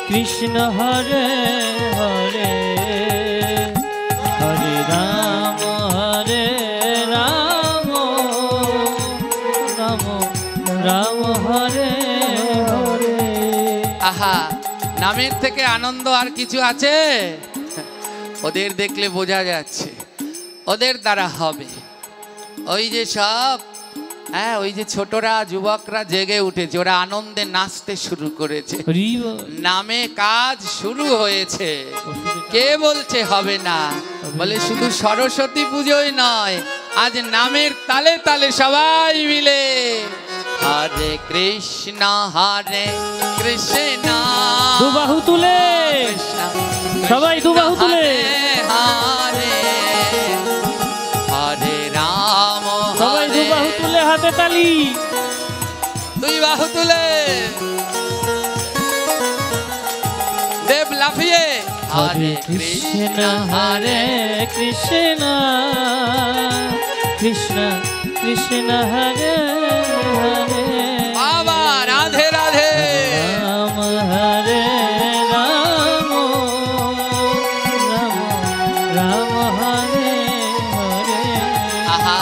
কৃষ্ণ হরে হরে হরে রাম রাম রাম হরে হরে। আহা, নামের থেকে আনন্দ আর কিছু আছে? ওদের দেখলে বোঝা যাচ্ছে ওদের দ্বারা হবে। ওই যে সব, হ্যাঁ, ওই যে ছোটরা যুবকরা জেগে উঠেছে, ওরা আনন্দে নাচতে শুরু করেছে। নামে কাজ শুরু হয়েছে। কে বলছে হবে না? বলে শুধু সরস্বতী পুজোই নয়, আজ নামের তালে তালে সবাই মিলে হরে কৃষ্ণ কৃষ্ণ দুবাহু তুলে সবাই দুবাহু তুলে হরে হরে রাম, সবাই দুবাহু তুলে হাতে তালি, দুই বাহু তুলে দেব লাফিয়ে হরে কৃষ্ণ কৃষ্ণ কৃষ্ণ কৃষ্ণ হরে হরে বাবা রাধে রাধে রাম হরে রাম রাম রাম হরে হরে। আহা,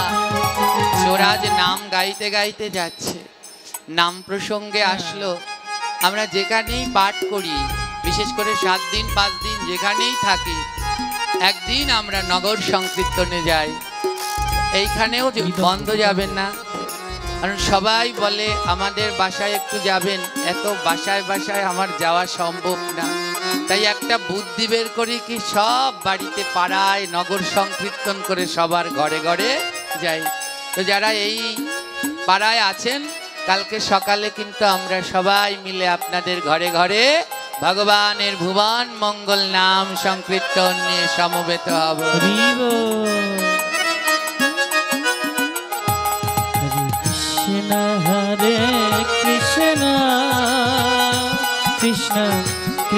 চোরাজ নাম গাইতে গাইতে যাচ্ছে, নাম প্রসঙ্গে আসলো। আমরা যেখানেই পাঠ করি, বিশেষ করে 7 দিন 5 দিন যেখানেই থাকি, একদিন আমরা নগর সংকীর্তনে যাই। এইখানেও বন্ধ যাবেন না, কারণ সবাই বলে আমাদের বাসায় একটু যাবেন। এত বাসায় বাসায় আমার যাওয়া সম্ভব না, তাই একটা বুদ্ধি বের করি কি সব বাড়িতে পাড়ায় নগর সংকীর্তন করে সবার ঘরে ঘরে যাই। তো যারা এই পাড়ায় আছেন, কালকে সকালে কিন্তু আমরা সবাই মিলে আপনাদের ঘরে ঘরে ভগবানের ভুবন মঙ্গল নাম সংকীর্তন নিয়ে সমবেত হব। হরে কৃষ্ণ হরে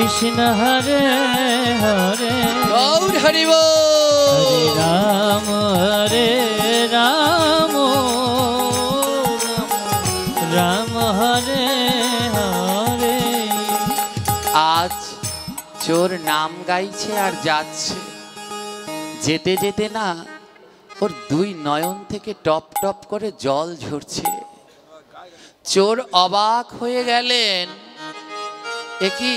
কৃষ্ণ হরে হরে গৌর হরি বল। হরে রাম রাম হরে হরে। আজ চোর নাম গাইছে আর যাচ্ছে, যেতে যেতে না ওর দুই নয়ন থেকে টপ টপ করে জল ঝরছে। চোর অবাক হয়ে গেলেন, একি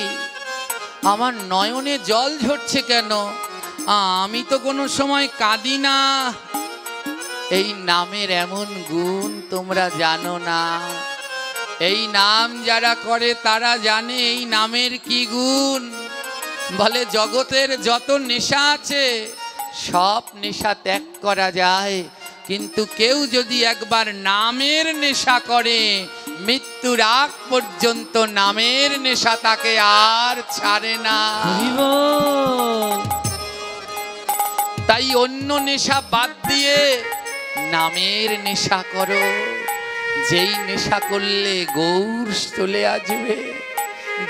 আমার নয়নে জল ঝরছে কেন? আমি তো কোনো সময় কাঁদি না। এই নামের এমন গুণ তোমরা জানো না। এই নাম যারা করে তারা জানে এই নামের কি গুণ। বলে জগতের যত নেশা আছে সব নেশা ত্যাগ করা যায়, কিন্তু কেউ যদি একবার নামের নেশা করে মৃত্যুর আগ পর্যন্ত নামের নেশা তাকে আর ছাড়ে না। তাই অন্য নেশা বাদ দিয়ে নামের নেশা করো। যেই নেশা করলে গৌর চলে আসবে,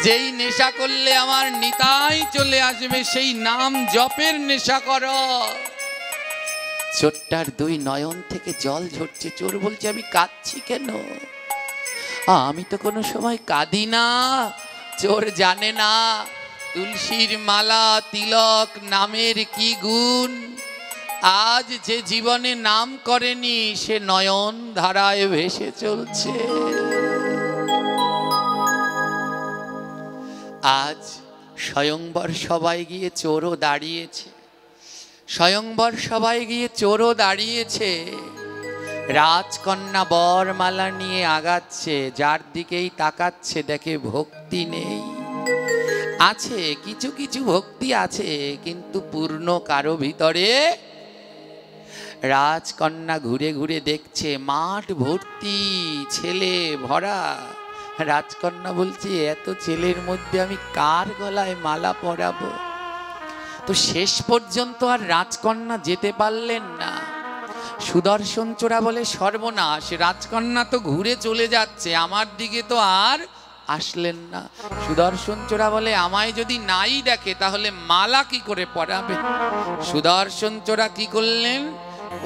যেই নেশা করলে আমার নিতাই চলে আসবে, সেই নাম জপের নেশা করো। চোরটার দুই নয়ন থেকে জল ঝরছে। চোর বলছে আমি কাঁদছি কেন? আমি তো কোনো সময় কাঁদি না। চোর জানে না তুলসীর মালা তিলক নামের কি গুণ। আজ যে জীবনে নাম করেনি সে নয়ন ধারায় ভেসে চলছে। আজ স্বয়ংবর সবাই গিয়ে চোরও দাঁড়িয়েছে, স্বয়ংবর সবাই গিয়ে চোরও দাঁড়িয়েছে। রাজকন্যা বরমালা নিয়ে আগাচ্ছে, যার দিকেই তাকাচ্ছে দেখে ভক্তি নেই। আছে কিছু কিছু ভক্তি আছে, কিন্তু পূর্ণ কারো ভিতরে। রাজকন্যা ঘুরে ঘুরে দেখছে মাঠ ভর্তি ছেলে ভরা। রাজকন্যা বলছে এত ছেলের মধ্যে আমি কার গলায় মালা পরাবো? তো শেষ পর্যন্ত আর রাজকন্যা যেতে পারলেন না। সুদর্শন চোরা বলে সর্বনাশ, রাজকন্যা তো ঘুরে চলে যাচ্ছে, আমার দিকে তো আর আসলেন না। সুদর্শন চোরা বলে আমায় যদি নাই দেখে তাহলে মালা কি করে পরাবে? সুদর্শন চোরা কি করলেন,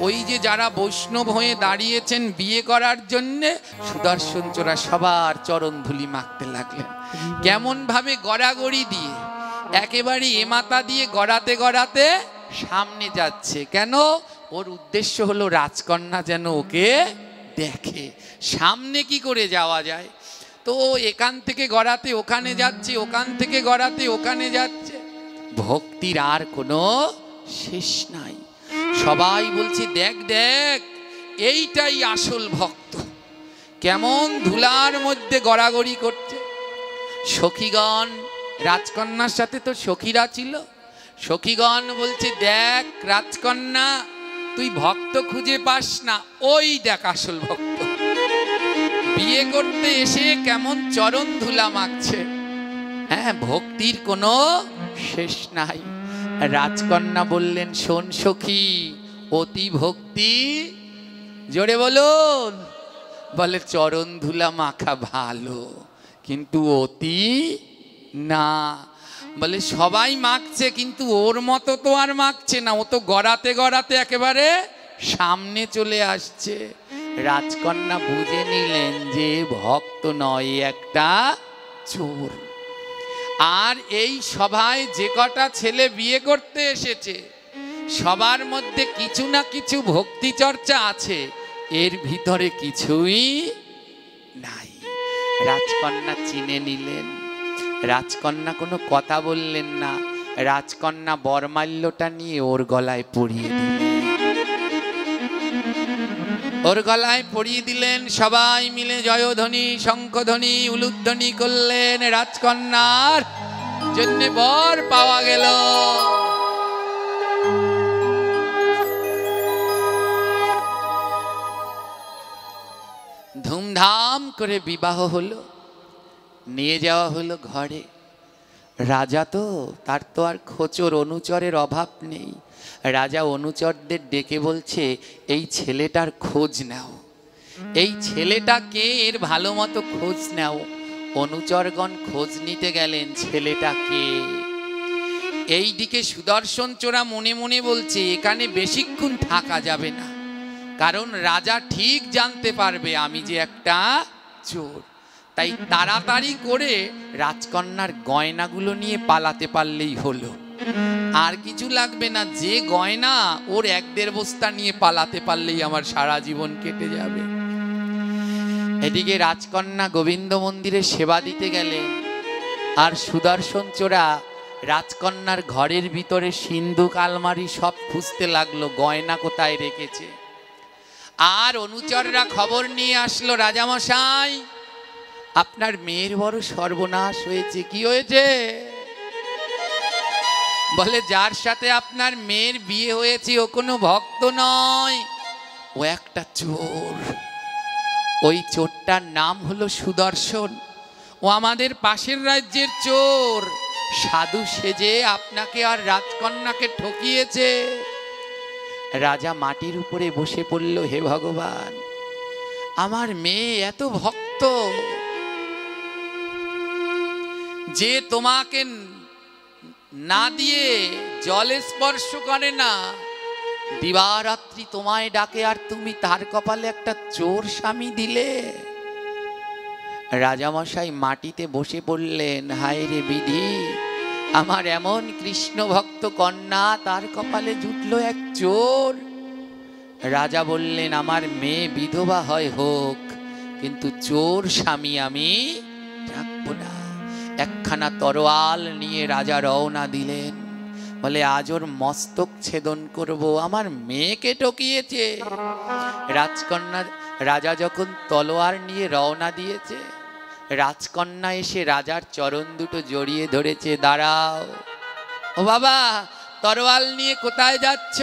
ওই যে যারা বৈষ্ণব হয়ে দাঁড়িয়েছেন বিয়ে করার জন্যে, সুদর্শন চোরা সবার চরণ ধুলি মাখতে লাগলেন। কেমন ভাবে গড়াগড়ি দিয়ে একেবারে এমাতা দিয়ে গড়াতে গড়াতে সামনে যাচ্ছে। কেন? ওর উদ্দেশ্য হলো রাজকন্যা যেন ওকে দেখে। সামনে কি করে যাওয়া যায়? তো এখান থেকে গড়াতে ওখানে যাচ্ছে, ওখান থেকে গড়াতে ওখানে যাচ্ছে। ভক্তির আর কোনো শেষ নাই। সবাই বলছে দেখ দেখ এইটাই আসল ভক্ত, কেমন ধুলার মধ্যে গড়াগড়ি করছে। সখীগণ, রাজকন্যার সাথে তো সখীরা ছিল, সখীগণ বলছে দেখ রাজকন্যা তুই ভক্ত খুঁজে পাস না, ওই দেখ আসল ভক্ত। বিয়ে করতে এসে কেমন চরণ ধুলা মাখছে। হ্যাঁ, ভক্তির কোনো শেষ নাই। রাজকন্যা বললেন শোন সখী, অতি ভক্তি, জোরে বলুন, বলে চরণ ধুলা মাখা ভালো, কিন্তু অতি না। বলে সবাই মাখছে কিন্তু ওর মতো তো আর মাখছে না, ও তো গড়াতে গড়াতে একেবারে সামনে চলে আসছে। রাজকন্যা বুঝে নিলেন যে ভক্ত নয়, একটা চোর। আর এই সভায় যে কটা ছেলে বিয়ে করতে এসেছে সবার মধ্যে কিছু না কিছু ভক্তি চর্চা আছে, এর ভিতরে কিছুই নাই। রাজকন্যা চিনে নিলেন। রাজকন্যা কোনো কথা বললেন না, রাজকন্যা বরমাল্যটা নিয়ে ওর গলায় পরিয়ে দিলেন। ওর গলায় পরিয়ে দিলেন। সবাই মিলে জয়ধ্বনি শঙ্খধ্বনি উলুধ্বনি করলেন। রাজকন্যার জন্য বর পাওয়া গেল। ধুমধাম করে বিবাহ হলো, নিয়ে যাওয়া হলো ঘরে। রাজা তো, তার তো আর খোঁচর অনুচরের অভাব নেই। রাজা অনুচরদের ডেকে বলছে এই ছেলেটার খোঁজ নাও, এই ছেলেটাকে এর ভালো মতো খোঁজ নাও। অনুচরগণ খোঁজ নিতে গেলেন ছেলেটাকে। এইদিকে সুদর্শন চোরা মনে মনে বলছে এখানে বেশিক্ষণ থাকা যাবে না, কারণ রাজা ঠিক জানতে পারবে আমি যে একটা চোর। তাই তাড়াতাড়ি করে রাজকন্যার গয়নাগুলো নিয়ে পালাতে পারলেই হলো। আর কিছু লাগবে না, যে গয়না ওর 1-1.5 বস্তা নিয়ে পালাতে পারলেই আমার সারা জীবন কেটে যাবে। এদিকে রাজকন্যা গোবিন্দ মন্দিরে সেবা দিতে গেলেন, আর সুদর্শন চোরা রাজকন্যার ঘরের ভিতরে সিন্ধুক আলমারি সব খুঁজতে লাগলো গয়না কোথায় রেখেছে। আর অনুচররা খবর নিয়ে আসলো, রাজামশাই আপনার মেয়ের বড় সর্বনাশ হয়েছে। কি হয়েছে? বলে যার সাথে আপনার মেয়ের বিয়ে হয়েছে ও কোনো ভক্ত নয়, ও একটা চোর। ওই চোরটার নাম হলো সুদর্শন। ও আমাদের পাশের রাজ্যের চোর, সাধু সেজে আপনাকে আর রাজকন্যাকে ঠকিয়েছে। রাজা মাটির উপরে বসে পড়ল, হে ভগবান, আমার মেয়ে এত ভক্ত যে তোমাকে না দিয়ে জলে স্পর্শ করে না, দিবারাত্রি তোমায় ডাকে, আর তুমি তার কপালে একটা চোর স্বামী দিলে। রাজামশাই মাটিতে বসে পড়লেন, হায় রে বিধি, আমার এমন কৃষ্ণ ভক্ত কন্যা, তার কপালে জুটলো এক চোর। রাজা বললেন, আমার মেয়ে বিধবা হয় হোক, কিন্তু চোর স্বামী আমি রাখবো না। একখানা তরোয়াল নিয়ে রাজা রওনা দিলেন, বলে আজ ওর মস্তক ছেদন করব, আমার মেয়েকে ঠকিয়েছে। রাজকন্যা রাজা যখন তলোয়ার নিয়ে রওনা দিয়েছে, রাজকন্যা এসে রাজার চরণ দুটো জড়িয়ে ধরেছে, দাঁড়াও। ও বাবা, তরোয়াল নিয়ে কোথায় যাচ্ছ?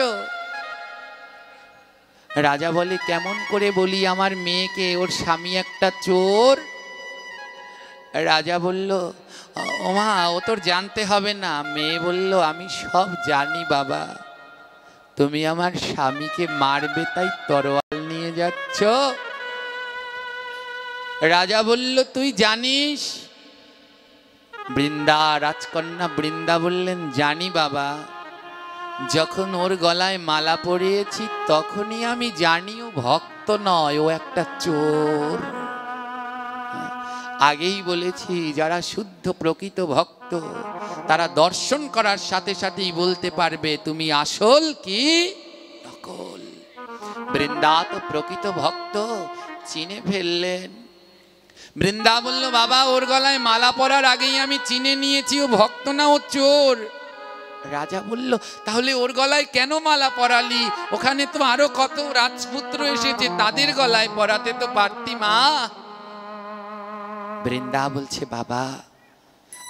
রাজা বলে, কেমন করে বলি আমার মেয়েকে, ওর স্বামী একটা চোর। রাজা বলল, ও মা, ও তোর জানতে হবে না। মেয়ে বলল, আমি সব জানি বাবা, তুমি আমার স্বামীকে মারবে তাই তরোয়াল নিয়ে যাচ্ছ। রাজা বলল, তুই জানিস? রাজকন্যা বৃন্দা বললেন, জানি বাবা, যখন ওর গলায় মালা পরিয়েছি তখনই আমি জানি ও ভক্ত নয়, ও একটা চোর। আগেই বলেছি, যারা শুদ্ধ প্রকৃত ভক্ত তারা দর্শন করার সাথে সাথেই বলতে পারবে তুমি আসল কি নকল। বৃন্দা তো প্রকৃত ভক্ত, চিনে ফেললেন। বৃন্দা বলল, বাবা, ওর গলায় মালা পরার আগেই আমি চিনে নিয়েছি ও ভক্ত না, ও চোর। রাজা বলল, তাহলে ওর গলায় কেন মালা পরালি? ওখানে তো আরো কত রাজপুত্র এসেছে, তাদের গলায় পরাতে তো পারতি মা। বৃন্দা বলছে, বাবা,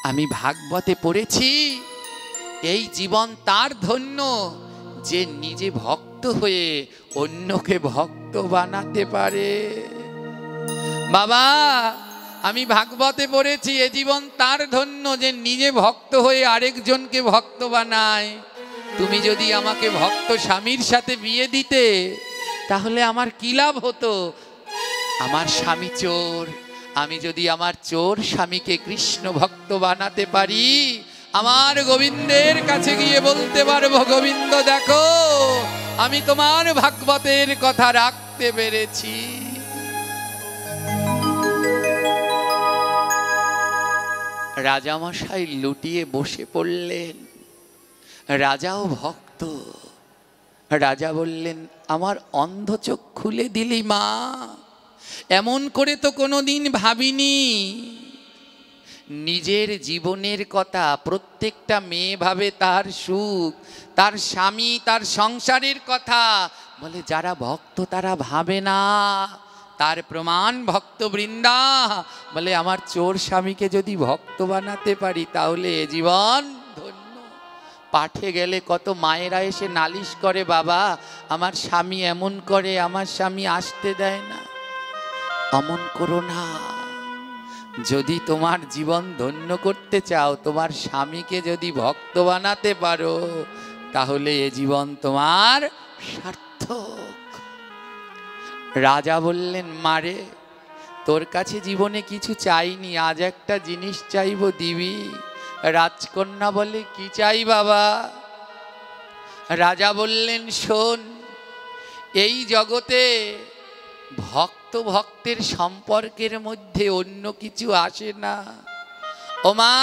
আমি ভাগবতে পড়েছি, এই জীবন তার ধন্য যে নিজে ভক্ত হয়ে অন্যকে ভক্ত বানাতে পারে। বাবা, আমি ভাগবতে পড়েছি, এ জীবন তার ধন্য যে নিজে ভক্ত হয়ে আরেকজনকে ভক্ত বানায়। তুমি যদি আমাকে ভক্ত স্বামীর সাথে বিয়ে দিতে, তাহলে আমার কি লাভ হতো? আমার স্বামী চোর, আমি যদি আমার চোর স্বামীকে কৃষ্ণ ভক্ত বানাতে পারি, আমার গোবিন্দের কাছে গিয়ে বলতে পারবো, গোবিন্দ দেখো, আমি তোমার ভাগবতের কথা রাখতে পেরেছি। রাজামশাই লুটিয়ে বসে পড়লেন। রাজাও ভক্ত। রাজা বললেন, আমার অন্ধ চোখ খুলে দিলি মা, এমন করে তো কোনোদিন ভাবিনি। নিজের জীবনের কথা প্রত্যেকটা মেয়ে ভাবে তার সুখ, তার স্বামী, তার সংসারের কথা। বলে যারা ভক্ত তারা ভাবে না, তার প্রমাণ ভক্তবৃন্দা। বলে আমার চোর স্বামীকে যদি ভক্ত বানাতে পারি তাহলে এ জীবন ধন্য। পাঠে গেলে কত মায়েরা এসে নালিশ করে, বাবা আমার স্বামী এমন করে, আমার স্বামী আসতে দেয় না। অমন করো না। যদি তোমার জীবন ধন্য করতে চাও, তোমার স্বামীকে যদি ভক্ত বানাতে পারো, তাহলে এ জীবন তোমার সার্থক। রাজা বললেন, মারে তোর কাছে জীবনে কিছু চাইনি, আজ একটা জিনিস চাইবো, দিবি? রাজকন্যা বলে, কি চাই বাবা? রাজা বললেন, শোন, এই জগতে ভক্ত ভক্তের সম্পর্কের মধ্যে অন্য কিছু আসে না। ও মা,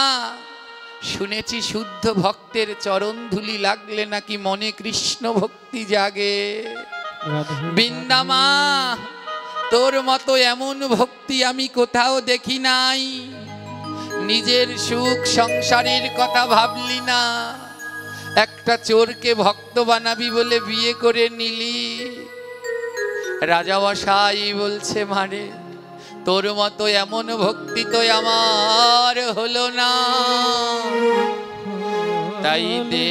শুনেছি শুদ্ধ ভক্তের চরণ ধুলি লাগলে নাকি মনে কৃষ্ণ ভক্তি জাগে। বৃন্দামা, তোর মতো এমন ভক্তি আমি কোথাও দেখি নাই। নিজের সুখ সংসারের কথা ভাবলি না, একটা চোরকে ভক্ত বানাবি বলে বিয়ে করে নিলি। রাজামশাই বলছে, মারে তোর মতো এমন ভক্তি তো আমার হলো না, তাই দে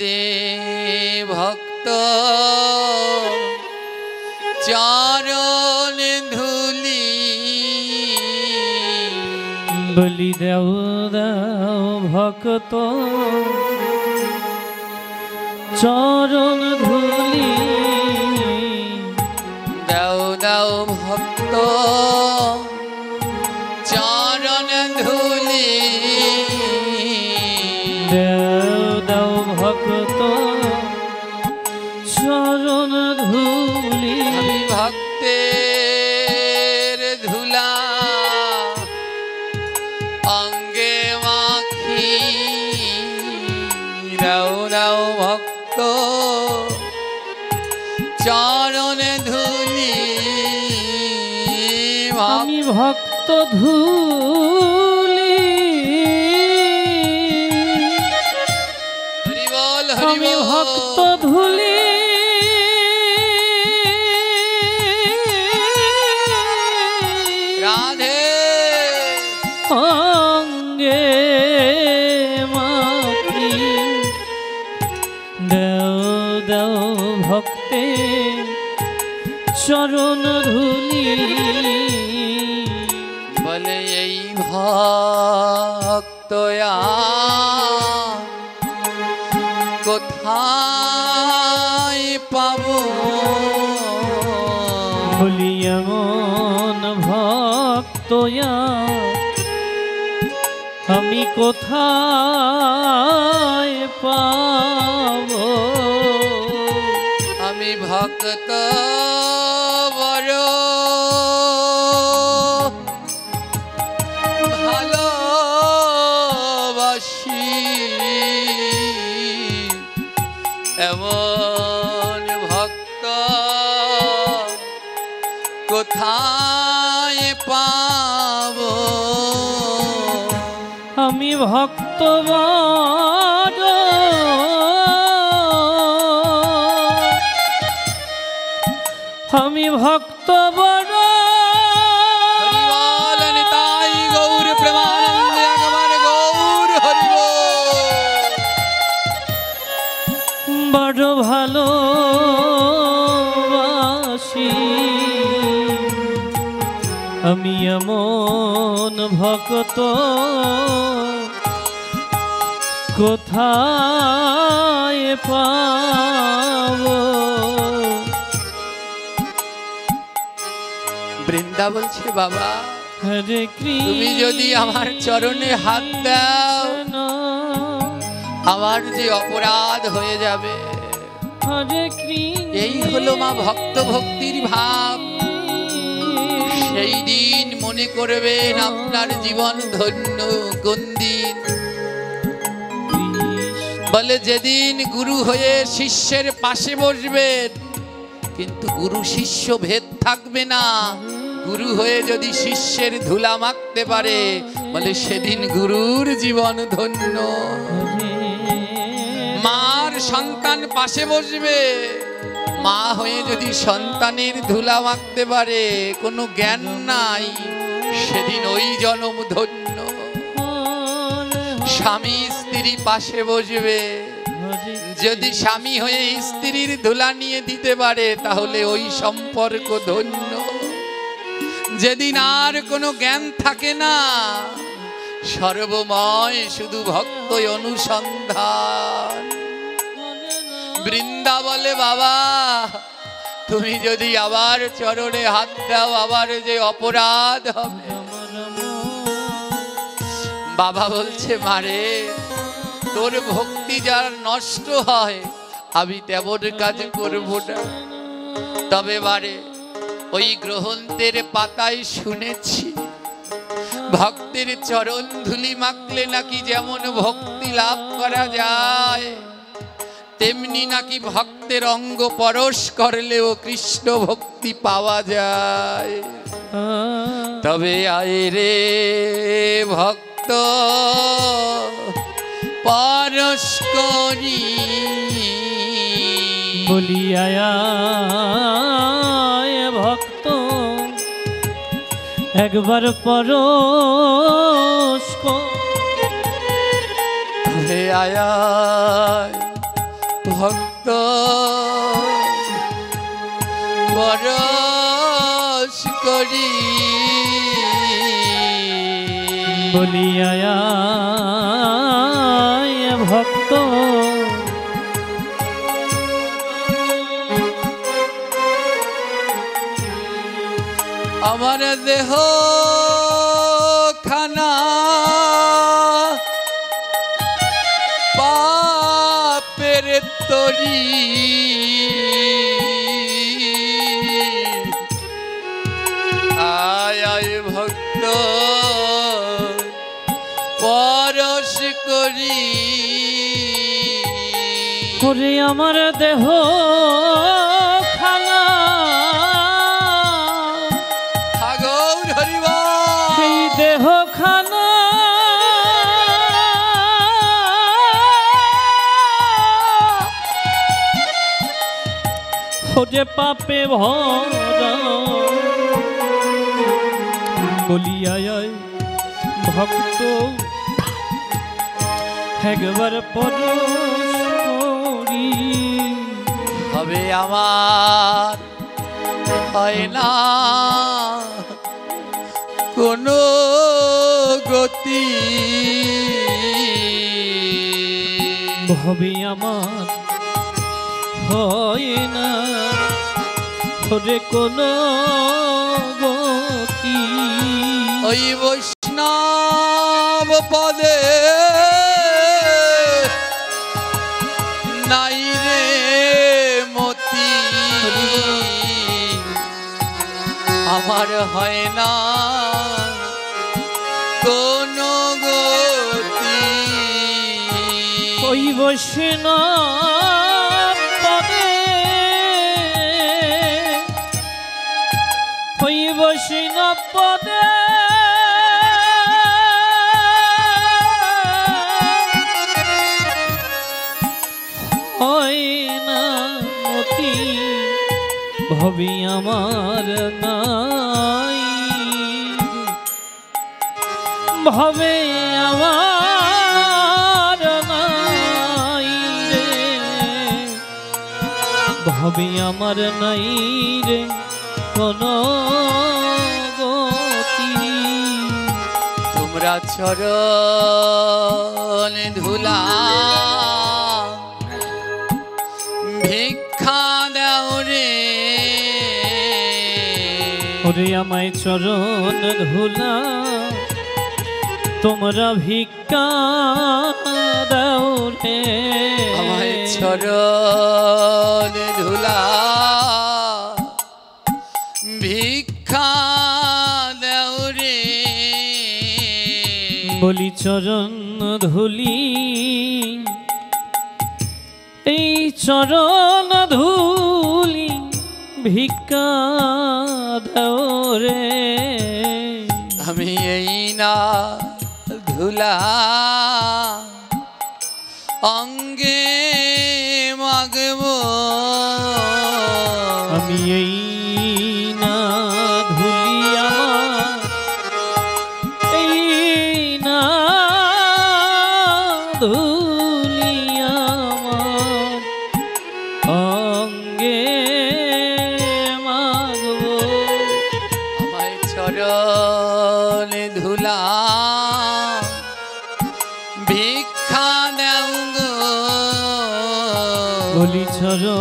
দে ভক্ত চরণ ধুলি। বলি দেও দাও ভক্ত চরণ ধুলি, দাও দাও ভক্ত চরণ ধুলি, দেও দাও ভক্ত চরণ ধুলি। আমি ভক্তের ধুলা অঙ্গে মাখি, দাও দাও ভক্ত চরণ ধুলি। আমি ভক্ত ধুলি, হরি বল, আমি ভক্ত ধুলি, রাধে অঙ্গে মাখি, দেও দেও ভক্তে চরণ ধুলি। বলে এই ভক্ত কোথায় পাবো? বলি এমন ভক্ত আমি কোথায় পাবো? আমি ভক্ত বড় ভালোবাসি, এমন ভক্ত কোথায় পাবো? আমি ভক্ত বড় আমি ভক্ত বড় হরি বল, নিতাই গৌর প্রেমানন্দে আগমন গৌর, হরি বল। বড় ভালোবাসি, আমি এমন ভক্ত কোথায় পাবো? বৃন্দা বলছে, বাবা হরে তুমি যদি আমার চরণে হাত দাও, আমার যে অপরাধ হয়ে যাবে। হরে কৃষ্ণ, এই হলো মা ভক্ত ভক্তির ভাব। সেই দিন মনে করবেন আপনার জীবন ধন্য। কোন দিন? বলে যেদিন গুরু হয়ে শিষ্যের পাশে বসবেন, কিন্তু গুরু শিষ্য ভেদ থাকবে না। গুরু হয়ে যদি শিষ্যের ধুলা মাখতে পারে, বলে সেদিন গুরুর জীবন ধন্য। মার সন্তান পাশে বসবে, মা হয়ে যদি সন্তানের ধুলা মাখতে পারে, কোনো জ্ঞান নাই, সেদিন ওই জনম ধন্য। স্বামী স্ত্রী পাশে বসবে, যদি স্বামী হয়ে স্ত্রীর ধুলা নিয়ে দিতে পারে, তাহলে ওই সম্পর্ক ধন্য। যেদিন আর কোনো জ্ঞান থাকে না, সর্বময় শুধু ভক্ত অনুসন্ধান। বৃন্দা বলে, বাবা তুমি যদি আবার চরণে হাত দাও আবার যে অপরাধ হবে। বাবা বলছে মারে তোর ভক্তি যার নষ্ট হয় আমি তেমন কাজ করব না। তবে মারে ওই গ্রন্থের পাতায় শুনেছি ভক্তের চরণ ধুলি মাখলে নাকি যেমন ভক্তি লাভ করা যায় তেমনি নাকি ভক্তের অঙ্গ পরশ করলেও কৃষ্ণ ভক্তি পাওয়া যায়। তবে আয় রে ভক্ত পরশ করি বলিয়া ভক্ত একবার পরশ হে আয়া ভক্ত পরশ করি বলিয়া ভক্ত আমার দেহ খানা পাপের তরি আয় আয় ভক্ত পরশ করি ওরে আমার দেহ খানা সেই দেহ খানা ওরে পাপে ভরা বলিয়া ভক্ত একবার পরশ করি হবে আমার হয় না কোনো গতি হবে আমার হয় না ওরে কোনো গতি ওই বৈষ্ণব পদে নাই রে মতি আমার হয় না কোনো গতি ওই বৈষ্ণব পদে ওই বৈষ্ণব পদে হয় না মতি ভবি আমার নাই ভবে আমার নাই রে ভবি আমার নাই রে কোনো গতি তোমরা চরণ ধুলা ভিক্ষা দাও রে ওরে আমায় চরণ ধুলা তোমরা ভিক্ষা দাও রে আমায় চরণ ধুলা ভিক্ষা দাও রে বলি চরণ ধুলি এই চরণ ধুলি ভিক্ষা দাও রে আমি এই না ধুলা অঙ্গে মাগব আমি এই না ধুলি আমার এই না ধুলি আমার অঙ্গে মাগব আমায় চরণ ধুলা ভিক্ষা দাও গো বলি চরণ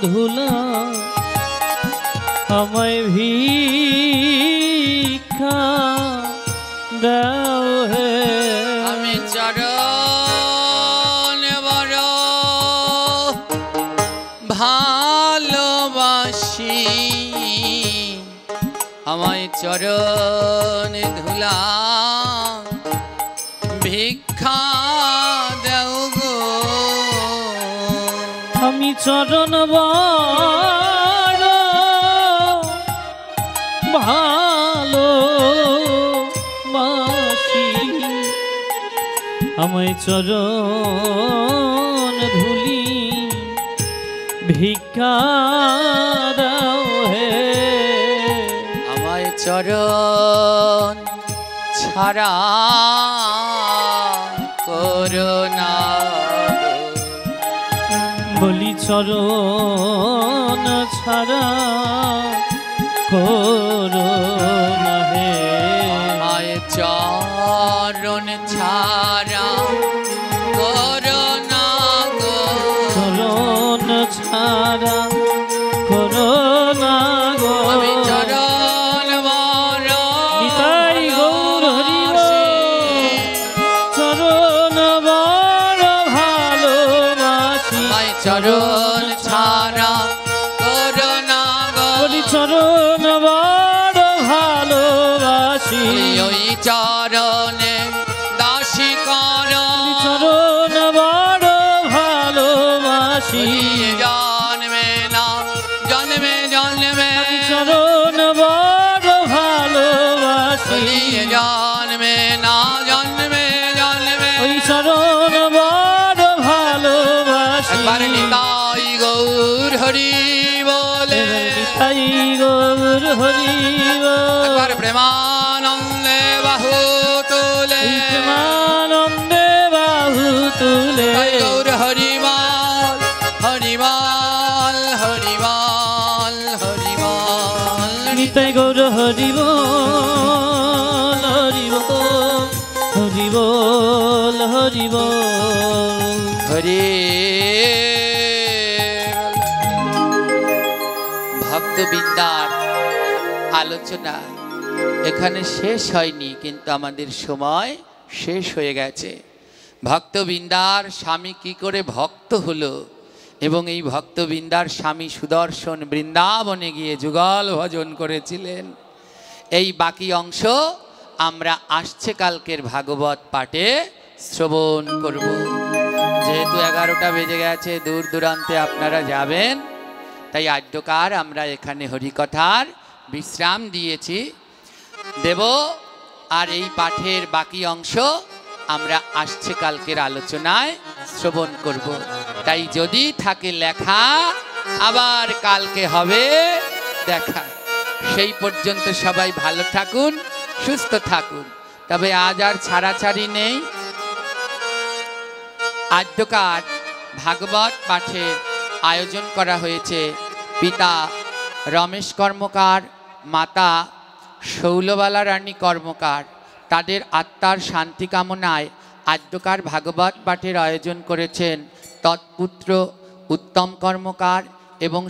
ধুলা আমায় ভিক্ষা দাও হে। আমি চরণ বড় ভালোবাসি, আমায় চরণ ধুলা ভিক্ষা দেও গো। আমি চরণ বড় ভালোবাসি, আমায় চরণ ধুলি ভিক্ষা দাও হে। আমায় চরণ ছাড়া করুণা, বলি চরণ ছাড়া করুণা হে। আমায় চরণ ছাড়া করুণা গো। চরণ ছাড়া করুণা গো। আমি চরণ বড় নিতাই গৌর হরি বল। ভালোবাসি, চরণ বড় ভালোবাসি, আমায় চরণ ছাড়া করুণা গো। বলি চরণ বড় ভালোবাসি, ওই চরণে দাসী কর, চরণ বড় ভালোবাসি, জন্মে না জন্মে জন্মে, চরণ বড় ভালোবাসি, জন্মে না জন্মে জন্মে, ওই চরণ বড় ভালোবাসি। একবার নিতাই গৌর হরি বলে, নিতাই গৌর হরি বল। একবার প্রেমানন্দে বাহু তোলে, প্রেমানন্দে বাহু তুলে, নিতাই গৌর হরি বল হরি বল হরি বল হরি বল। নিতাই গৌর হরি বল, হরি বল, হরি বল, হরি বল। হরি ভক্তবৃন্দার আলোচনা এখানে শেষ হয়নি, কিন্তু আমাদের সময় শেষ হয়ে গেছে। ভক্তবৃন্দার স্বামী কি করে ভক্ত হলো এবং এই ভক্তবৃন্দার স্বামী সুদর্শন বৃন্দাবনে গিয়ে যুগল ভজন করেছিলেন, এই বাকি অংশ আমরা আসছে কালকের ভাগবত পাঠে শ্রবণ করব। যেহেতু 11টা বেজে গেছে, দূর দূরান্তে আপনারা যাবেন, তাই আদ্যকার আমরা এখানে হরিকথার বিশ্রাম দিয়েছি দেব। আর এই পাঠের বাকি অংশ আমরা আসছে কালকের আলোচনায় শ্রবণ করব। তাই যদি থাকে লেখা, আবার কালকে হবে দেখা। সেই পর্যন্ত সবাই ভালো থাকুন, সুস্থ থাকুন। তবে আজ আর ছাড়াছাড়ি নেই। আদ্যকার ভাগবত পাঠের আয়োজন করা হয়েছে পিতা রমেশ কর্মকার, মাতা শৌলবালা রানী কর্মকার। তাদের আত্মার শান্তি কামনায় আদ্যকার ভাগবত পাঠের আয়োজন করেছেন তৎপুত্র উত্তম কর্মকার এবং